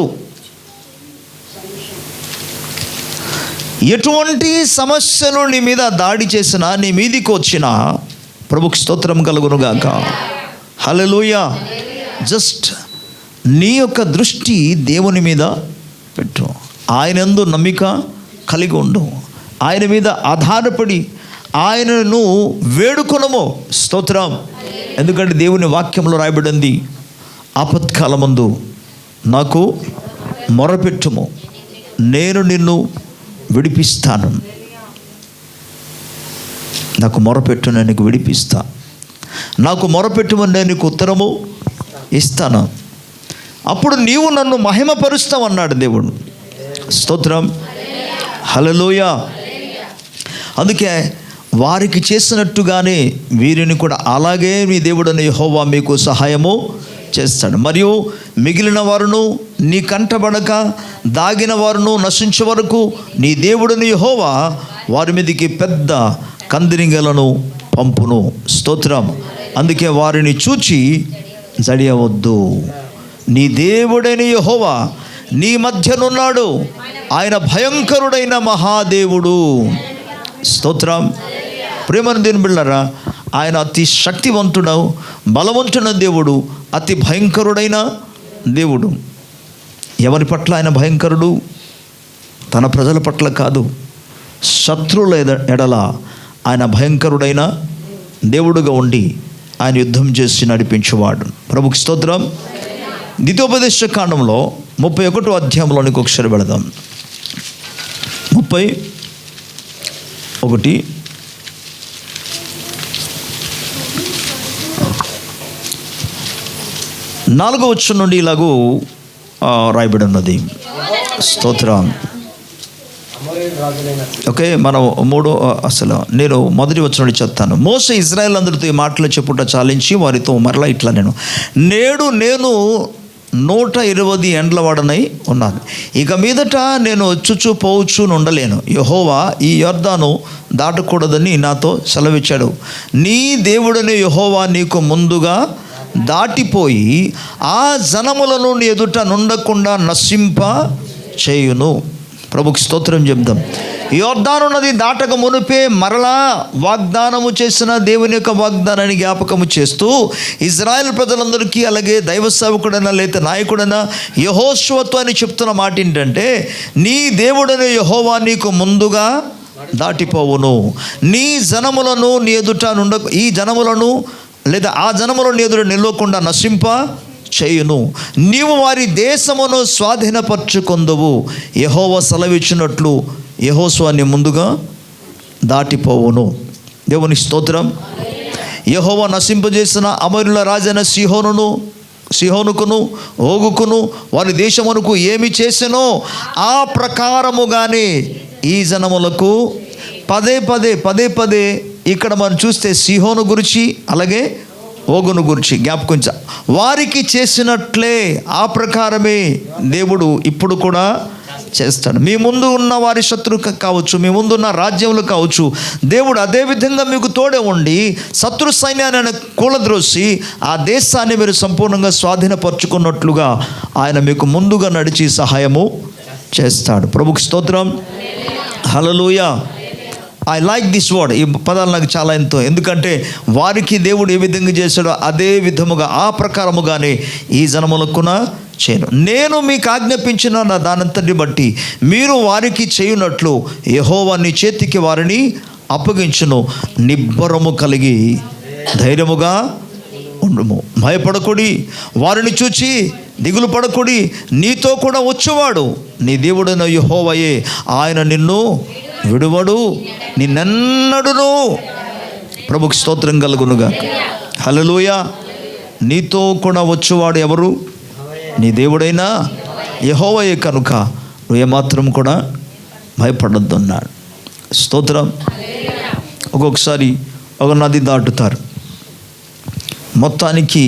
ఎటువంటి సమస్యలు నీ మీద దాడి చేసినా, నీ మీదికి వచ్చినా, ప్రభుకి స్తోత్రం కలుగునుగాక. హల్లెలూయా. జస్ట్ నీ యొక్క దృష్టి దేవుని మీద పెట్టు. ఆయనందు నమ్మిక కలిగి ఉండు. ఆయన మీద ఆధారపడి ఆయనను వేడుకొనము. స్తోత్రం. ఎందుకంటే దేవుని వాక్యంలో రాయబడింది, ఆపత్కాలమందు నాకు మొరపెట్టుము, నేను నిన్ను విడిపిస్తాను. నాకు మొరపెట్టు, నేను నీకు విడిపిస్తా. నాకు మొరపెట్టుమని నేను నీకు ఉత్తరము ఇస్తాను. అప్పుడు నీవు నన్ను మహిమపరుస్తావు అన్నాడు దేవుడు. స్తోత్రం. హల్లెలూయా. అందుకే వారికి చేసినట్టుగానే వీరిని కూడా అలాగే మీ దేవుడైన యెహోవా మీకు సహాయము చేస్తాడు. మరియు మిగిలిన వారును, నీ కంటబడక దాగిన వారును నశించే వరకు నీ దేవుడైన యెహోవా వారి మీదకి పెద్ద కందిరింగలను పంపును. స్తోత్రం. అందుకే వారిని చూచి జడియవద్దు. నీ దేవుడైన యెహోవా నీ మధ్యనున్నాడు. ఆయన భయంకరుడైన మహాదేవుడు. స్తోత్రం. ప్రేమను దేవుని బిడ్డలారా, ఆయన అతి శక్తివంతుడు, బలవంతుడైన దేవుడు, అతి భయంకరుడైన దేవుడు. ఎవరి పట్ల ఆయన భయంకరుడు? తన ప్రజల పట్ల కాదు, శత్రువుల ఎడల ఆయన భయంకరుడైన దేవుడుగా ఉండి ఆయన యుద్ధం చేసి నడిపించేవాడు. ప్రభుకి స్తోత్రం. ద్వితీయోపదేశ కాండంలో 31వ అధ్యాయంలోనికి ఒకసారి వెళదాం. 31 4వ వచనం నుండి ఇలాగూ రాయబడి ఉన్నది. స్తోత్రం. ఓకే, మనం నేను మొదటి వచనం చెప్తాను. మోషే ఇశ్రాయేలు అందరితో ఈ మాటలు చెప్పుట చాలించి వారితో మరలా ఇట్లా, నేను 120 ఏండ్ల వాడనై ఉన్నాను. ఇక మీదట నేను వచ్చుచు పోవచ్చు ఉండలేను. యెహోవా ఈ యొర్దాను దాటకూడదని నాతో సెలవిచ్చాడు. నీ దేవుడని యెహోవా నీకు ముందుగా దాటిపోయి ఆ జనములను నీ ఎదుట నుండకుండా నశింప చేయును. ప్రభుకి స్తోత్రం చెప్దాం. యొర్దాను నది దాటక మునిపే మరలా వాగ్దానము చేసిన దేవుని యొక్క వాగ్దానాన్ని జ్ఞాపకము చేస్తూ ఇజ్రాయెల్ ప్రజలందరికీ, అలాగే దైవ సేవకుడైనా లేదా నాయకుడైనా యెహోషువతో అని చెప్తున్న మాట ఏంటంటే, నీ దేవుడైన యెహోవా నీకు ముందుగా దాటిపోవును. నీ జనములను నీ ఎదుట ఈ జనములను లేదా ఆ జనములను నీ ఎదుట నిలవకుండా నశింప చేయును. నీవు వారి దేశమును స్వాధీనపరచుకొందువు. యెహోవా సెలవిచ్చినట్లు యెహోషువ నీ ముందుగా దాటిపోవును. దేవుని స్తోత్రం. యెహోవా నశింపజేసిన అమరుల రాజైన సిహోనుకును ఓగుకును వారి దేశమునకు ఏమి చేసెనో ఆ ప్రకారముగానే ఈ జనములకు పదే పదే ఇక్కడ మనం చూస్తే సిహోను గురించి అలాగే ఓగును గురించి జ్ఞాపకం వారికి చేసినట్లే ఆ ప్రకారమే దేవుడు ఇప్పుడు కూడా చేస్తాడు. మీ ముందు ఉన్న వారి శత్రువు కావచ్చు, మీ ముందు ఉన్న రాజ్యములు కావచ్చు, దేవుడు అదే విధంగా మీకు తోడే ఉండి శత్రు సైన్యాన్ని కూలద్రోసి ఆ దేశాన్ని మీరు సంపూర్ణంగా స్వాధీనపరచుకున్నట్లుగా ఆయన మీకు ముందుగా నడిచి సహాయము చేస్తాడు. ప్రభుకి స్తోత్రం. హల్లెలూయా. I like this word. ఈ పదాలు నాకు చాలా ఎంతో, ఎందుకంటే వారికి దేవుడు ఏ విధంగా చేశాడో అదే విధముగా ఆ ప్రకారముగానే ఈ జనములకున చేయను. నేను మీకు ఆజ్ఞాపించిన నా దానంతటిని బట్టి మీరు వారికి చేయునట్లు యెహోవా నీ చేతికి వారిని అప్పగించును. నిబ్బరము కలిగి ధైర్యముగా ఉండుము. భయపడకుడి, వారిని చూచి దిగులు పడకుడి. నీతో కూడా వచ్చేవాడు నీ దేవుడైన యెహోవాయే. ఆయన నిన్ను విడువడు, నిన్నెన్నడును. ప్రభుకి స్తోత్రం కలుగునుగా. హల్లెలూయా. నీతో కూడా వచ్చేవాడు ఎవరు? నీ దేవుడైనా యెహోవాయే కనుక నువ్వు ఏమాత్రం కూడా భయపడొద్దు అన్నాడు. స్తోత్రం. ఒక్కొక్కసారి ఒక నది దాటుతారు, మొత్తానికి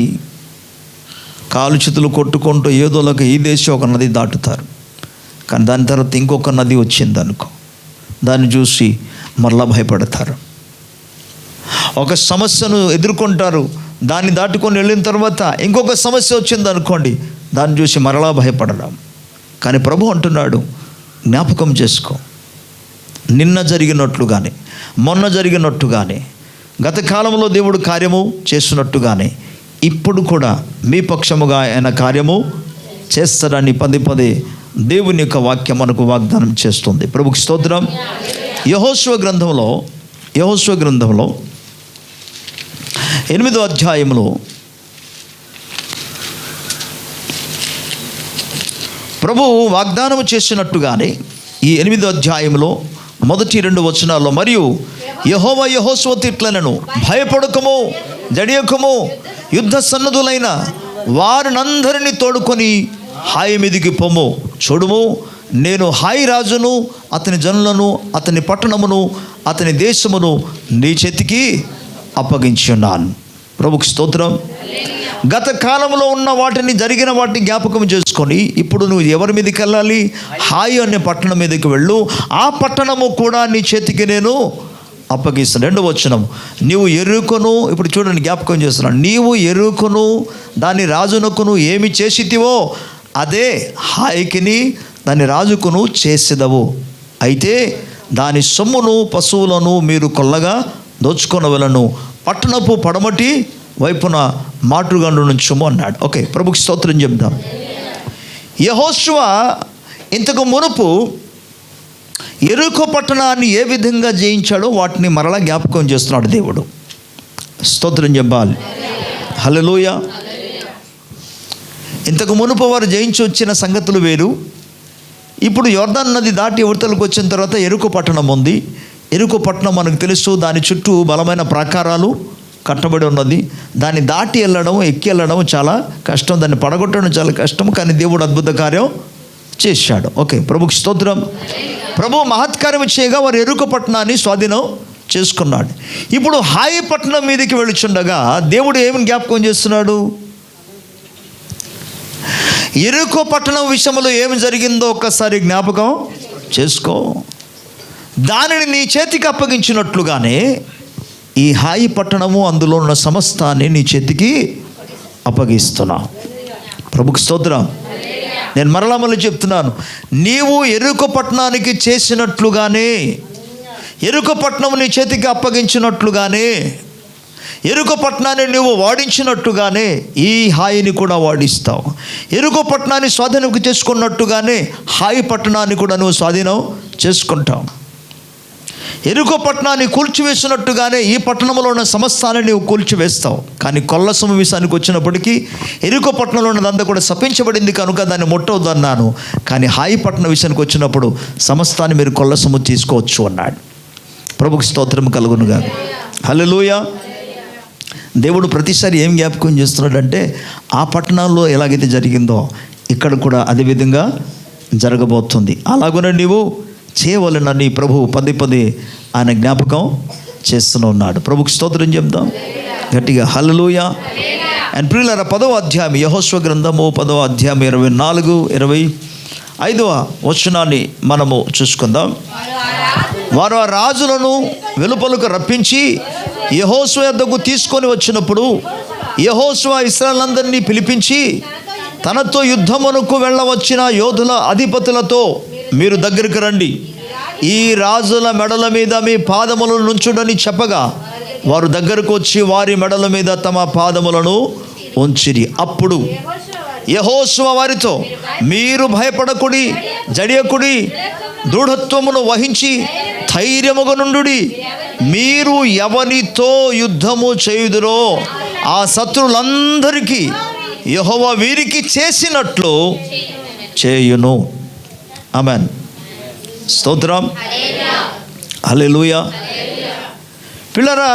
కాలు చేతులు కొట్టుకుంటూ ఏదోలాగా ఈ దేశం ఒక నది దాటుతారు. కానీ దాని తర్వాత ఇంకొక నది వచ్చింది అనుకో, దాన్ని చూసి మరలా భయపడతారు. ఒక సమస్యను ఎదుర్కొంటారు, దాన్ని దాటుకొని వెళ్ళిన తర్వాత ఇంకొక సమస్య వచ్చింది అనుకోండి, దాన్ని చూసి మరలా భయపడడం. కానీ ప్రభు అంటున్నాడు, జ్ఞాపకం చేసుకో, నిన్న జరిగినట్లుగానే మొన్న జరిగినట్టుగానే గత కాలంలో దేవుడు కార్యము చేస్తున్నట్టుగానే ఇప్పుడు కూడా మీ పక్షముగా ఆయన కార్యము చేస్తాడని పదే దేవుని యొక్క వాక్యం మనకు వాగ్దానం చేస్తుంది. ప్రభుకి స్తోత్రం. యెహోషువ గ్రంథంలో 8వ అధ్యాయంలో ప్రభువు వాగ్దానం చేసినట్టుగానే ఈ 8వ అధ్యాయంలో మొదటి 2 వచనాల్లో, మరియు యెహోవా యెహోషువతో ఇట్లనెను, భయపడకము, జడియకము, యుద్ధ సన్నద్ధులైన వారినందరినీ తోడుకొని హాయి మీదికి పొమ్ము. చూడుము, నేను హాయి రాజును, అతని జనులను, అతని పట్టణమును, అతని దేశమును నీ చేతికి అప్పగించి ఉన్నాను. ప్రభుకి స్తోత్రం. గత కాలంలో ఉన్న వాటిని, జరిగిన వాటిని జ్ఞాపకం చేసుకొని ఇప్పుడు నువ్వు ఎవరి మీదకి వెళ్ళాలి? హాయి అనే పట్టణం మీదకి వెళ్ళు. ఆ పట్టణము కూడా నీ చేతికి నేను అప్పగిస్తాను. 2వ వచనం, నీవు ఎరుకను, ఇప్పుడు చూడండి జ్ఞాపకం చేస్తున్నాను, నీవు ఎరుకను దాని రాజునకును ఏమి చేసితివో అదే హాయికిని దాని రాజుకును చేసేదవు. అయితే దాని సొమ్మును పశువులను మీరు కొల్లగా దోచుకొనవలను. పట్టణపు పడమటి వైపున మాటుగండు నుంచుము అన్నాడు. ఓకే, ప్రభుకి స్తోత్రం చెప్దాం. యెహోషువ ఇంతకు మునుపు యెరికో పట్టణాన్ని ఏ విధంగా జయించాడో వాటిని మరలా జ్ఞాపకం చేస్తున్నాడు దేవుడు. స్తోత్రం చెప్పాలి. హల్లెలూయా. ఇంతకు మునుపు వారు జయించి వచ్చిన సంగతులు వేరు. ఇప్పుడు యోర్దాను నది దాటి యువతలకు వచ్చిన తర్వాత యెరికో పట్టణం ఉంది. యెరికో పట్టణం మనకు తెలుసు, దాని చుట్టూ బలమైన ప్రాకారాలు కట్టబడి ఉన్నది. దాన్ని దాటి వెళ్ళడం, ఎక్కి వెళ్ళడం చాలా కష్టం, దాన్ని పడగొట్టడం చాలా కష్టం. కానీ దేవుడు అద్భుత కార్యం చేశాడు. ఓకే, ప్రభుకి స్తోత్రం. ప్రభు మహత్కార్యం చేయగా వారు యెరికో పట్టణాన్ని స్వాధీనం చేసుకున్నాడు. ఇప్పుడు హాయి పట్టణం మీదకి వెళ్ళుచుండగా దేవుడు ఏమని జ్ఞాపకం చేస్తున్నాడు? యెరికో పట్టణం విషయంలో ఏమి జరిగిందో ఒక్కసారి జ్ఞాపకం చేసుకో. దానిని నీ చేతికి అప్పగించినట్లుగానే ఈ హాయి పట్టణము అందులో ఉన్న సమస్తాన్ని నీ చేతికి అప్పగిస్తున్నా. ప్రభుకి స్తోత్రం. నేను మరలా చెప్తున్నాను, నీవు యెరికో పట్టణానికి చేసినట్లుగానే, యెరికో పట్టణం నీ చేతికి అప్పగించినట్లుగానే, యెరికో పట్టణాన్ని నువ్వు వాడించినట్టుగానే ఈ హాయిని కూడా వాడిస్తావు. యెరికో పట్టణాన్ని స్వాధీనం చేసుకున్నట్టుగానే హాయి పట్టణాన్ని కూడా నువ్వు స్వాధీనం చేసుకుంటావు. యెరికో పట్టణాన్ని కూల్చివేసినట్టుగానే ఈ పట్టణంలో ఉన్న సమస్తాన్ని నీవు కూల్చివేస్తావు. కానీ కొల్ల సొమ్ము విషయానికి వచ్చినప్పటికీ యెరికో పట్టణంలో ఉన్నదంతా కూడా శపించబడింది కనుక దాన్ని ముట్టవద్దు అన్నాను. కానీ హాయి పట్టణం విషయానికి వచ్చినప్పుడు సమస్తాన్ని మీరు కొల్ల సొమ్ము తీసుకోవచ్చు అన్నాడు. ప్రభుకి స్తోత్రం కలుగునుగా. హల్లెలూయా. దేవుడు ప్రతిసారి ఏం జ్ఞాపకం చేస్తున్నాడంటే, ఆ పట్టణాల్లో ఎలాగైతే జరిగిందో ఇక్కడ కూడా అదే విధంగా జరగబోతుంది. అలాగనే నీవు చేయవలనని ప్రభు పదే ఆయన జ్ఞాపకం చేస్తూనే ఉన్నాడు. ప్రభుకి స్తోత్రం చెప్దాం గట్టిగా. హల్లెలూయా. అండ్ ప్రియులారా, 10వ అధ్యాయం యెహోషువ గ్రంథము 10వ అధ్యాయం 24, 25వ వచనాన్ని మనము చూసుకుందాం. వారు ఆ రాజులను వెలుపలకు రప్పించి యెహోషువ యొద్దకు తీసుకొని వచ్చినప్పుడు యెహోషువ ఇశ్రాయేలునందరినీ పిలిపించి తనతో యుద్ధమునకు వెళ్ళవచ్చిన యోధుల అధిపతులతో, మీరు దగ్గరికి రండి, ఈ రాజుల మెడల మీద మీ పాదములను నుంచుడని చెప్పగా వారు దగ్గరకు వచ్చి వారి మెడల మీద తమ పాదములను ఉంచిరి. అప్పుడు యెహోషువ వారితో, మీరు భయపడకుడి, జడియకుడి, దృఢత్వమును వహించి ధైర్యముగా నుండుడి. మీరు ఎవరితో యుద్ధము చేయుదురో ఆ శత్రులందరికీ యెహోవా వీరికి చేసినట్లు చేయును. ఆమేన్. స్తోత్రం. హల్లెలూయా. పిల్లరా,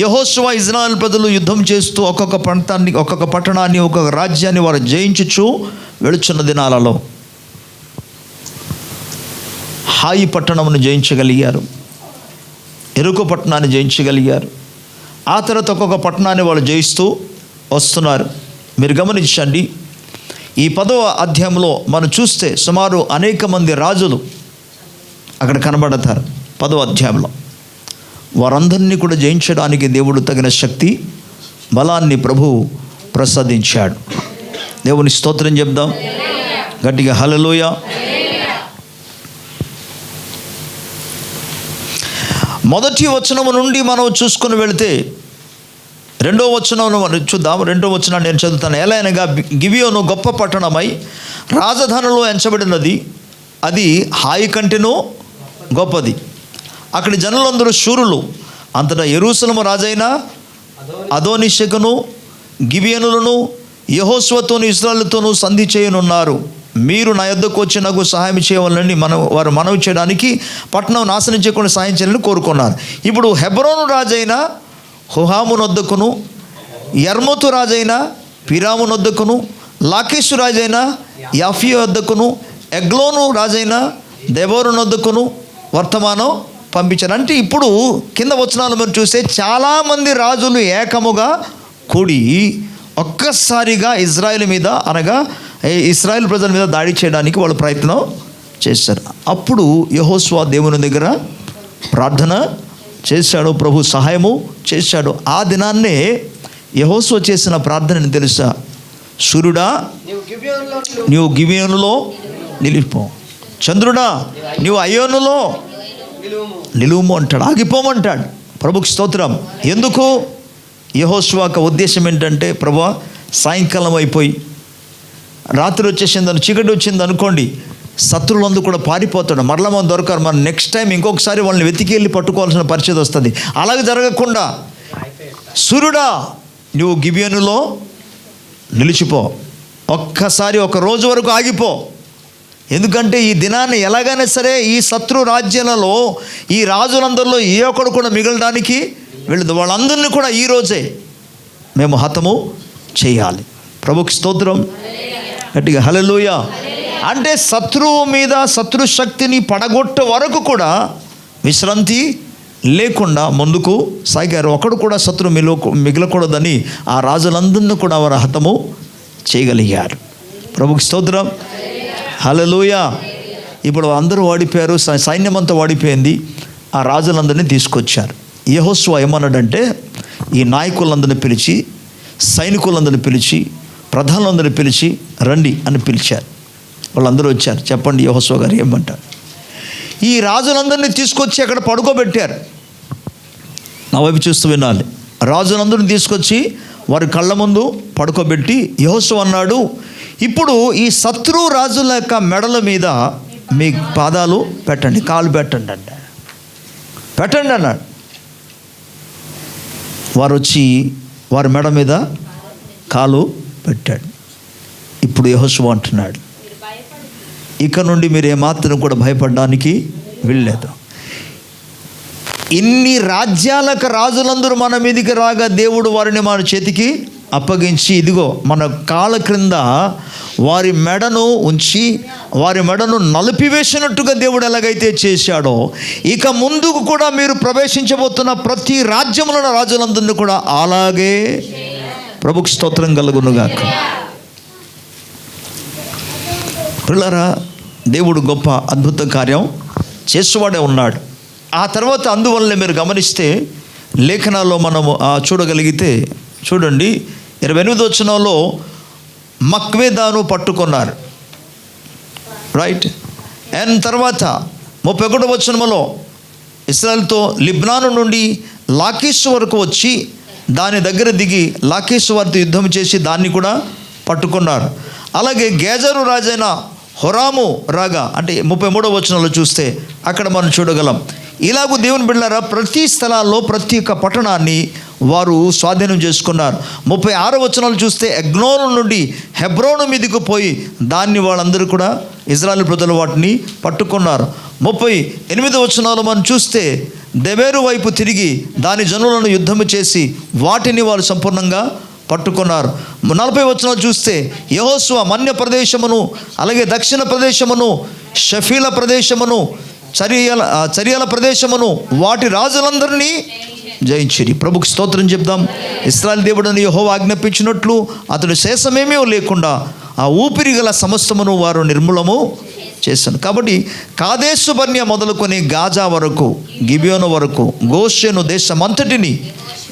యెహోషువ ఇశ్రాయేలు ప్రజలు యుద్ధం చేస్తూ ఒక్కొక్క ప్రాంతాన్ని, ఒక్కొక్క పట్టణాన్ని, ఒక్కొక్క రాజ్యాన్ని వారు జయించుచు వెళుచున్న దినాలలో హాయి పట్టణమును జయించగలిగారు, యెరికో పట్టణాన్ని జయించగలిగారు. ఆ తర్వాత ఒక్కొక్క పట్టణాన్ని వాళ్ళు జయిస్తూ వస్తున్నారు. మీరు గమనించండి, ఈ 10వ అధ్యాయంలో మనం చూస్తే సుమారు అనేక మంది రాజులు అక్కడ కనబడతారు. 10వ అధ్యాయంలో వారందరినీ కూడా జయించడానికి దేవుడు తగిన శక్తి, బలాన్ని ప్రభువు ప్రసాదించాడు. దేవుని స్తోత్రం చెప్దాం గట్టిగా. హల్లెలూయా. మొదటి వచనము నుండి మనం చూసుకొని వెళితే 2వ వచనం మనం చూద్దాం. 2వ వచనాన్ని నేను చదువుతాను. ఎలా అనగా, గిబియోను గొప్ప పట్టణమై రాజధానిలో ఎంచబడినది, అది హాయి కంటెను గొప్పది. అక్కడి జనులందరూ శూరులు. అంతటా యెరూషలేము రాజైన అదోనీషెకును గిబియోనులను యెహోషువతోను ఇశ్రాయేలుతోనూ సంధి చేయనున్నారు. మీరు నా యొద్దకు వచ్చి నాకు సహాయం చేయవాలని వారు మనవి చేయడానికి పట్టణం నాశనం చేయకుండా సహాయం చేయాలని కోరుకున్నారు. ఇప్పుడు హెబ్రోను రాజైన హుహాము నొద్దకును, యర్మూతు రాజైన పిరాము నొద్దకును, లాకీషు రాజైన యాఫియా వద్దకును, ఎగ్లోను రాజైన దెబోరు నొద్దకును వర్తమానం పంపించారు. అంటే ఇప్పుడు కింద వచనాలు మీరు చూస్తే చాలామంది రాజులు ఏకముగా కూడి ఒక్కసారిగా ఇజ్రాయెల్ మీద, అనగా ఇశ్రాయేల్ ప్రజల మీద దాడి చేయడానికి వాళ్ళు ప్రయత్నం చేశారు. అప్పుడు యెహోషువ దేవుని దగ్గర ప్రార్థన చేశాడు, ప్రభు సహాయము చేశాడు. ఆ దినాన్నే యెహోషువ చేసిన ప్రార్థనని తెలుసా? సూర్యుడా నీవు గిబియోనులో నిలిపో, చంద్రుడా నీవు అయ్యోనులో నిలువుము అంటాడు, ఆగిపోమంటాడు. ప్రభుకి స్తోత్రం. ఎందుకు? యెహోషువ యొక్క ఉద్దేశం ఏంటంటే, ప్రభువా సాయంకాలం అయిపోయి రాత్రి వచ్చేసిందని, చీకటి వచ్చింది అనుకోండి, శత్రువులందరూ కూడా పారిపోతాడు, మరలా మనం దొరకారు, మనం నెక్స్ట్ టైం ఇంకొకసారి వాళ్ళని వెతికి వెళ్ళి పట్టుకోవాల్సిన పరిస్థితి వస్తుంది. అలాగే జరగకుండా సూర్యుడా నువ్వు గిబియోనులో నిలిచిపో, ఒక్కసారి ఒక రోజు వరకు ఆగిపో. ఎందుకంటే ఈ దినాన్ని ఎలాగైనా సరే ఈ శత్రు రాజ్యాలలో ఈ రాజులందరిలో ఏ ఒక్కడు కూడా మిగలడానికి వెళ్ళదు. వాళ్ళందరినీ కూడా ఈరోజే మేము హతము చేయాలి. ప్రభుకి స్తోత్రం గట్టిగా. హల్లెలూయా. అంటే శత్రువు మీద శత్రు శక్తిని పడగొట్టే వరకు కూడా విశ్రాంతి లేకుండా ముందుకు సాగారు. ఒకడు కూడా శత్రువు మిగలకూడదని ఆ రాజులందరినీ కూడా వారు హతము చేయగలిగాడు. ప్రభుకి స్తోత్రం. హల్లెలూయా. ఇప్పుడు అందరూ వాడిపోయారు, సైన్యం అంతా వాడిపోయింది. ఆ రాజులందరినీ తీసుకొచ్చారు. యెహోషువ ఏమన్నాడంటే ఈ నాయకులందరినీ పిలిచి, సైనికులందరినీ పిలిచి, ప్రధానులందరినీ పిలిచి రండి అని పిలిచారు. వాళ్ళందరూ వచ్చారు. చెప్పండి యెహోషువ గారు ఏమంటారు? ఈ రాజులందరినీ తీసుకొచ్చి అక్కడ పడుకోబెట్టారు. నా వైపు చూస్తూ వినాలి. రాజులందరినీ తీసుకొచ్చి వారి కళ్ళ ముందు పడుకోబెట్టి యెహోషువ అన్నాడు, ఇప్పుడు ఈ శత్రు రాజుల యొక్క మెడల మీద మీ పాదాలు పెట్టండి, కాలు పెట్టండి అంటే పెట్టండి అన్నాడు. వారు వచ్చి వారి మెడ మీద కాలు పెట్టాడు. ఇప్పుడు యెహోషువ అంటున్నాడు, ఇక నుండి మీరు ఏమాత్రం కూడా భయపడడానికి వీల్లేదు. ఇన్ని రాజ్యాలకు రాజులందరూ మన మీదికి రాగా దేవుడు వారిని మన చేతికి అప్పగించి, ఇదిగో మన కాళ్ళ క్రింద వారి మెడను ఉంచి వారి మెడను నలిపివేసినట్టుగా దేవుడు ఎలాగైతే చేశాడో, ఇక ముందుకు కూడా మీరు ప్రవేశించబోతున్న ప్రతి రాజ్యంలో రాజులందరినీ కూడా అలాగే. ప్రభుకి స్తోత్రం కలుగునుగాక. పిల్లరా, దేవుడు గొప్ప అద్భుత కార్యం చేసేవాడే ఉన్నాడు. ఆ తర్వాత అందువల్లనే మీరు గమనిస్తే లేఖనాల్లో మనము చూడగలిగితే చూడండి 28వ వచనంలో మక్వేదాను పట్టుకున్నారు, రైట్. అండ్ తర్వాత 31వ వచనంలో ఇశ్రాయేలుతో లిబ్నాను నుండి లాకీషు వరకు వచ్చి దాని దగ్గర దిగి లాకీషు వారితో యుద్ధం చేసి దాన్ని కూడా పట్టుకున్నారు. అలాగే గేజరు రాజైన హోరాము రాగా, అంటే 33వ వచనంలో చూస్తే అక్కడ మనం చూడగలం. ఇలాగూ దేవుని బిడ్డలారా ప్రతి స్థలాల్లో ప్రతి ఒక్క పట్టణాన్ని వారు స్వాధీనం చేసుకున్నారు. 36వ వచనాలు చూస్తే ఎగ్నోను నుండి హెబ్రోను మీదకు పోయి దాన్ని వాళ్ళందరూ కూడా ఇజ్రాయేల్ ప్రజలు వాటిని పట్టుకున్నారు. 38వ వచనాలు మనం చూస్తే దెబేరు వైపు తిరిగి దాని జనులను యుద్ధము చేసి వాటిని వారు సంపూర్ణంగా పట్టుకున్నారు. 40వ వచనాలు చూస్తే యెహోషువ మన్య ప్రదేశమును, అలాగే దక్షిణ ప్రదేశమును, షఫీల ప్రదేశమును, చరియల ప్రదేశమును, వాటి రాజులందరినీ జయించిరి. ప్రభుకు స్తోత్రం చెప్దాం. ఇశ్రాయేలు దేవుడని యెహోవా ఆజ్ఞాపించినట్లు అతడు శేషమేమీ లేకుండా ఆ ఊపిరి గల సమస్తమును వారు నిర్మూలము చేశాను. కాబట్టి కాదేశు బర్నియా మొదలుకొని గాజా వరకు, గిబియోను వరకు, గోషెను దేశమంతటిని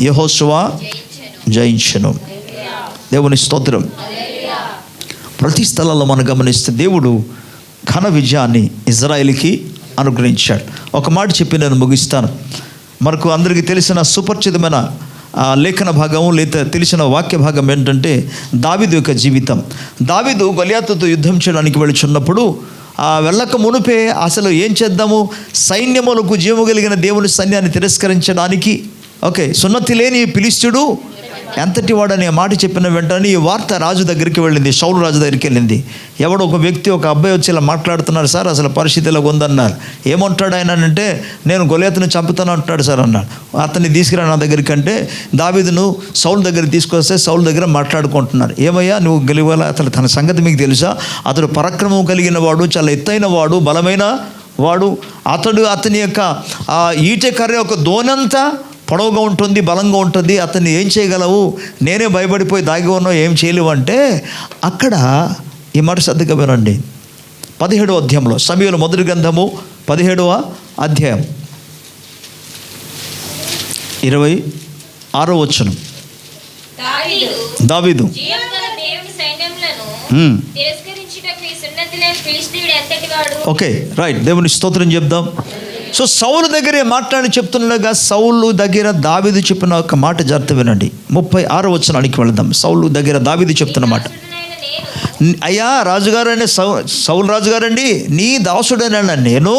యెహోషువ జయించెను. దేవుని స్తోత్రం. ప్రతి స్థలంలో మనం గమనిస్తే దేవుడు ఘన విజయాన్ని ఇజ్రాయేలుకి అనుగ్రహించాడు. ఒక మాట చెప్పి నేను ముగిస్తాను. మనకు అందరికీ తెలిసిన సుపరిచితమైన లేఖన భాగము లేదా తెలిసిన వాక్య భాగం ఏంటంటే దావీదు యొక్క జీవితం. దావీదు గొలియాతుతో యుద్ధం చేయడానికి వెళుచున్నప్పుడు వెళ్ళక మునుపే అసలు ఏం చేద్దాము, సైన్యములకు జీవము కలిగిన దేవుని సైన్యాన్ని తిరస్కరించడానికి సున్నతి లేని ఫిలిష్తీయుడు ఎంతటి వాడనే మాట చెప్పిన వెంటనే ఈ వార్త రాజు దగ్గరికి వెళ్ళింది, సౌలు రాజు దగ్గరికి వెళ్ళింది. ఎవడో ఒక వ్యక్తి, ఒక అబ్బాయి వచ్చి ఇలా మాట్లాడుతున్నారు సార్, అసలు పరిస్థితి ఇలా ఉందన్నారు. ఏమంటాడు ఆయన అంటే, నేను గొలియాతును చంపుతాను అంటున్నాడు సార్ అన్నాడు. అతన్ని తీసుకురా నా దగ్గరికి అంటే దావీదును సౌలు దగ్గరికి తీసుకొస్తే సౌలు దగ్గర మాట్లాడుకుంటున్నారు. ఏమయ్యా నువ్వు గెలివాల, అసలు తన సంగతి మీకు తెలుసా? అతడు పరాక్రమం కలిగిన వాడు, చాలా ఎత్తైన వాడు, బలమైన వాడు. అతని యొక్క ఈటె కర్ర ఒక దోనంతా పొడవుగా ఉంటుంది, బలంగా ఉంటుంది. అతన్ని ఏం చేయగలవు? నేనే భయపడిపోయి దాగి ఉన్నావు, ఏం చేయలేవు అంటే అక్కడ ఈ మాట శ్రద్ధగా వినండి. 17వ అధ్యాయంలో సమూయేలు మొదటి గ్రంథము 17వ అధ్యాయం 26వ వచనం. దావీదు రైట్. దేవుని స్తోత్రం చెప్దాం. సో సౌలు దగ్గరే మాట్లాడి చెప్తుండగా సౌలు దగ్గర దావీదు చెప్పిన ఒక మాట జాగ్రత్త వినండి. 36వ వచనానికి వెళదాం. సౌలు దగ్గర దావీదు చెప్తున్న మాట, అయ్యా రాజుగారండి, సౌలు రాజుగారండి, నీ దాసుడైన నేను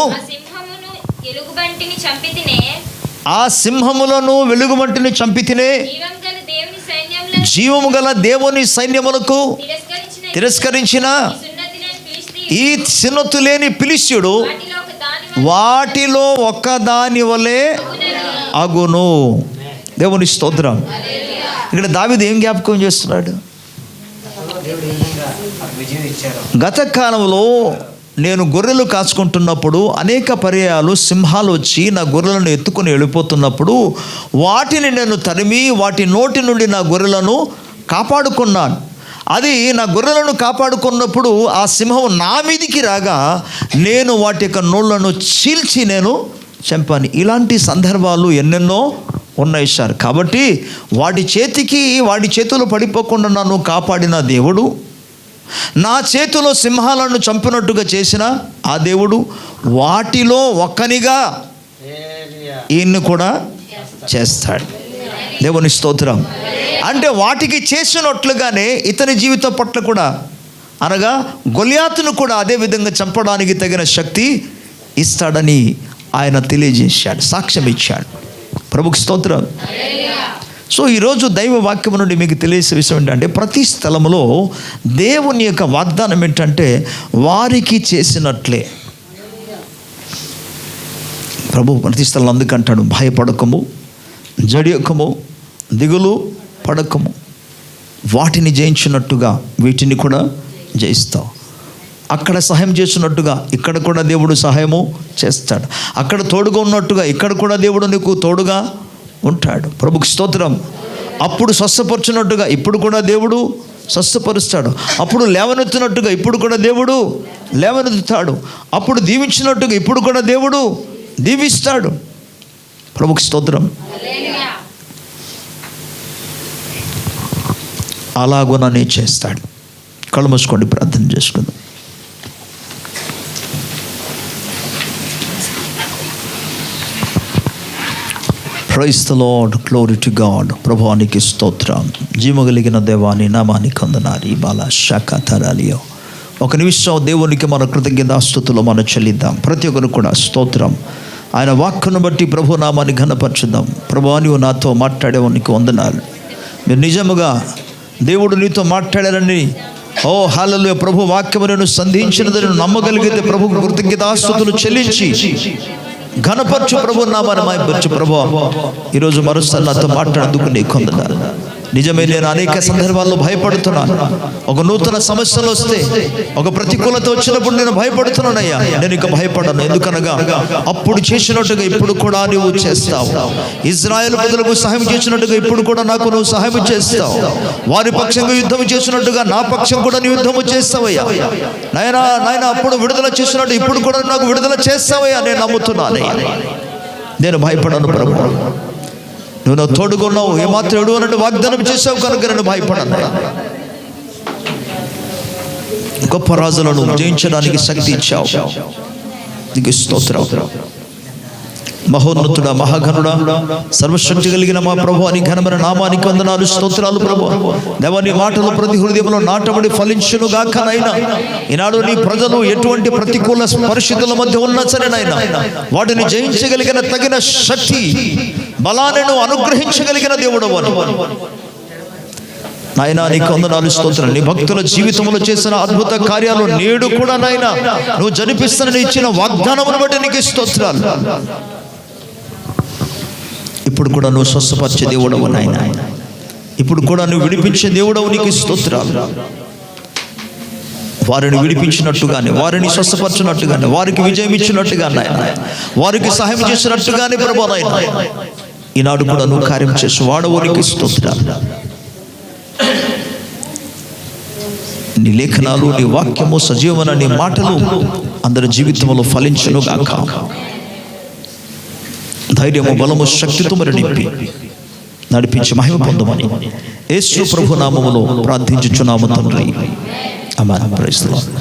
ఆ సింహములను వెలుగుబంటిని చంపితినే, జీవము గల దేవుని సైన్యములకు తిరస్కరించిన ఈ సున్నతి లేని ఫిలిష్తీయుడు వాటిలో ఒక్కదాని వలె అగును. దేవుని స్తోత్రం. ఇక్కడ దావీదు ఏం జ్ఞాపకం చేస్తున్నాడు? గత కాలంలో నేను గొర్రెలు కాచుకుంటున్నప్పుడు అనేక పర్యాయాలు సింహాలు వచ్చి నా గొర్రెలను ఎత్తుకొని వెళ్ళిపోతున్నప్పుడు వాటిని నేను తరిమి వాటి నోటి నుండి నా గొర్రెలను కాపాడుకున్నాను. అది నా గొర్రెలను కాపాడుకున్నప్పుడు ఆ సింహం నా మీదికి రాగా నేను వాటి యొక్క నోళ్లను చీల్చి నేను చంపాను. ఇలాంటి సందర్భాలు ఎన్నెన్నో ఉన్నాయి సార్. కాబట్టి వాటి చేతిలో పడిపోకుండా నన్ను కాపాడిన దేవుడు, నా చేతిలో సింహాలను చంపినట్టుగా చేసిన ఆ దేవుడు వాటిలో ఒక్కనిగా ఈయన్ని కూడా చేస్తాడు. దేవుని స్తోత్రం. అంటే వాటికి చేసినట్లుగానే ఇతని జీవితం పట్ల కూడా, అనగా గొలియాతును కూడా అదే విధంగా చంపడానికి తగిన శక్తి ఇస్తాడని ఆయన తెలియజేశాడు, సాక్ష్యం ఇచ్చాడు. ప్రభుకి స్తోత్రం. సో ఈరోజు దైవ వాక్యం నుండి మీకు తెలిసే విషయం ఏంటంటే, ప్రతి స్థలంలో దేవుని యొక్క వాగ్దానం ఏంటంటే వారికి చేసినట్లే. ప్రభు ప్రతి స్థలంలో అందుకంటాడు, భయపడకము, జడియకము, దిగులు పడకము, వాటిని జయించినట్టుగా వీటిని కూడా జయిస్తావు. అక్కడ సహాయం చేసినట్టుగా ఇక్కడ కూడా దేవుడు సహాయము చేస్తాడు. అక్కడ తోడుగా ఉన్నట్టుగా ఇక్కడ కూడా దేవుడు నీకు తోడుగా ఉంటాడు. ప్రభుకి స్తోత్రం. అప్పుడు స్వస్థపరుచున్నట్టుగా ఇప్పుడు కూడా దేవుడు స్వస్థపరుస్తాడు. అప్పుడు లేవనెత్తినట్టుగా ఇప్పుడు కూడా దేవుడు లేవనెత్తుతాడు. అప్పుడు దీవించినట్టుగా ఇప్పుడు కూడా దేవుడు దీవిస్తాడు. ప్రభుకి స్తోత్రం. అలాగుననే చేస్తాడు. కళ్ళు మూసుకోండి, ప్రార్థన చేసుకుందాం. Praise the Lord, glory to God. ప్రభువానికి స్తోత్రం. జీవగలిగిన దేవాని నామానికి వందనాలు. బాల శాఖ తరాలియో ఒక నిమిషం దేవునికి మన కృతజ్ఞతాస్తుతులు మనం చెల్లిద్దాం. ప్రతి ఒక్కరు కూడా స్తోత్రం. ఆయన వాక్కును బట్టి ప్రభు నామాన్ని ఘనపరచుదాం. ప్రభువా, నీవు నాతో మాట్లాడేవు, నీకు వందనాలు. మీరు నిజముగా దేవుడు నీతో మాట్లాడారని, ఓ హల్లెలూయా, ప్రభు వాక్యమును సంధించినదని నమ్మగలిగితే ప్రభుకు కృతజ్ఞతాస్తుతులు చెల్లించి ఘనపరచు ప్రభు నామాన్ని మహిమపరచు. ప్రభు ఈరోజు మరోసారి నాతో మాట్లాడేందుకు నీకు వందనాలు. నిజమే, నేను అనేక సందర్భాల్లో భయపడుతున్నాను. ఒక నూతన సమస్యలు వస్తే, ఒక ప్రతికూలత వచ్చినప్పుడు నేను భయపడుతున్నానయ్యా. నేను ఇక భయపడను, ఎందుకనగా అప్పుడు చేసినట్టుగా ఇప్పుడు కూడా నువ్వు చేస్తావు. ఇజ్రాయేల్ ప్రజలకు సహాయం చేసినట్టుగా ఇప్పుడు కూడా నాకు నువ్వు సహాయం చేస్తావు. వారి పక్షంగా యుద్ధం చేసినట్టుగా నా పక్షం కూడా నువ్వు యుద్ధము చేస్తావయ్యా. నాయన అప్పుడు విడుదల చేసినట్టు ఇప్పుడు కూడా నాకు విడుదల చేస్తావయ్యా. నేను నమ్ముతున్నానయ్యా, నేను భయపడను ప్రభు. నువ్వు నా తోడుకున్నావు, ఏమాత్రం ఎడు అన్నట్టు వాగ్దానం చేసావు కనుక నేను భయపడను. గొప్ప రాజులను జయించడానికి శక్తి ఇచ్చావు, నీకు స్తోత్రం. మహోన్నతుడా, మహాఘనుడా, సర్వశక్తి కలిగిన మా ప్రభు అని ఘనమైన నామానికి వందనాలు, స్తోత్రాలు ప్రభు. దేవా, నీ మాటలు ప్రతి హృదయంలో నాటబడి ఫలించును గాక. నైనా ఈనాడు నీ ప్రజలు ఎటువంటి ప్రతికూల పరిస్థితుల మధ్య ఉన్నా సరే నాయన, వాటిని జయించగలిగిన తగిన శక్తి బలాన్ని అనుగ్రహించగలిగిన దేవుడు నాయనా, నీకు వందనాలు, స్తోత్రాలు. నీ భక్తుల జీవితంలో చేసిన అద్భుత కార్యాలు నేడు కూడా నాయనా నువ్వు జరిపిస్తానని ఇచ్చిన వాగ్దానమును బట్టి నీకు స్తోత్రాలు. ఇప్పుడు కూడా నువ్వు స్వస్థపరిచే దేవుడవు నాయన, ఇప్పుడు కూడా నువ్వు విడిపించే దేవుడవు, నీకు స్తోత్రాలు. వారిని విడిపించినట్టుగానే, వారిని స్వస్థపరిచినట్టుగానే, వారికి విజయం ఇచ్చినట్టుగా నాయన, వారికి సహాయం చేసినట్టుగానే ప్రభు నాయన ఈనాడు కూడా నువ్వు కార్యం చేసి వాడవు, నీకు స్తోత్రాలు. నీ లేఖనాలు, నీ వాక్యము సజీవమైన నీ మాటలు అందరి జీవితంలో ఫలించును గాక. ధైర్యము, బలము, శక్తితో మరి నింపి నడిపించి మహిమ పొందమని యేసు ప్రభు నామములో ప్రార్థించుచున్నాము తండ్రి. ఆమేన్. Praise the lord.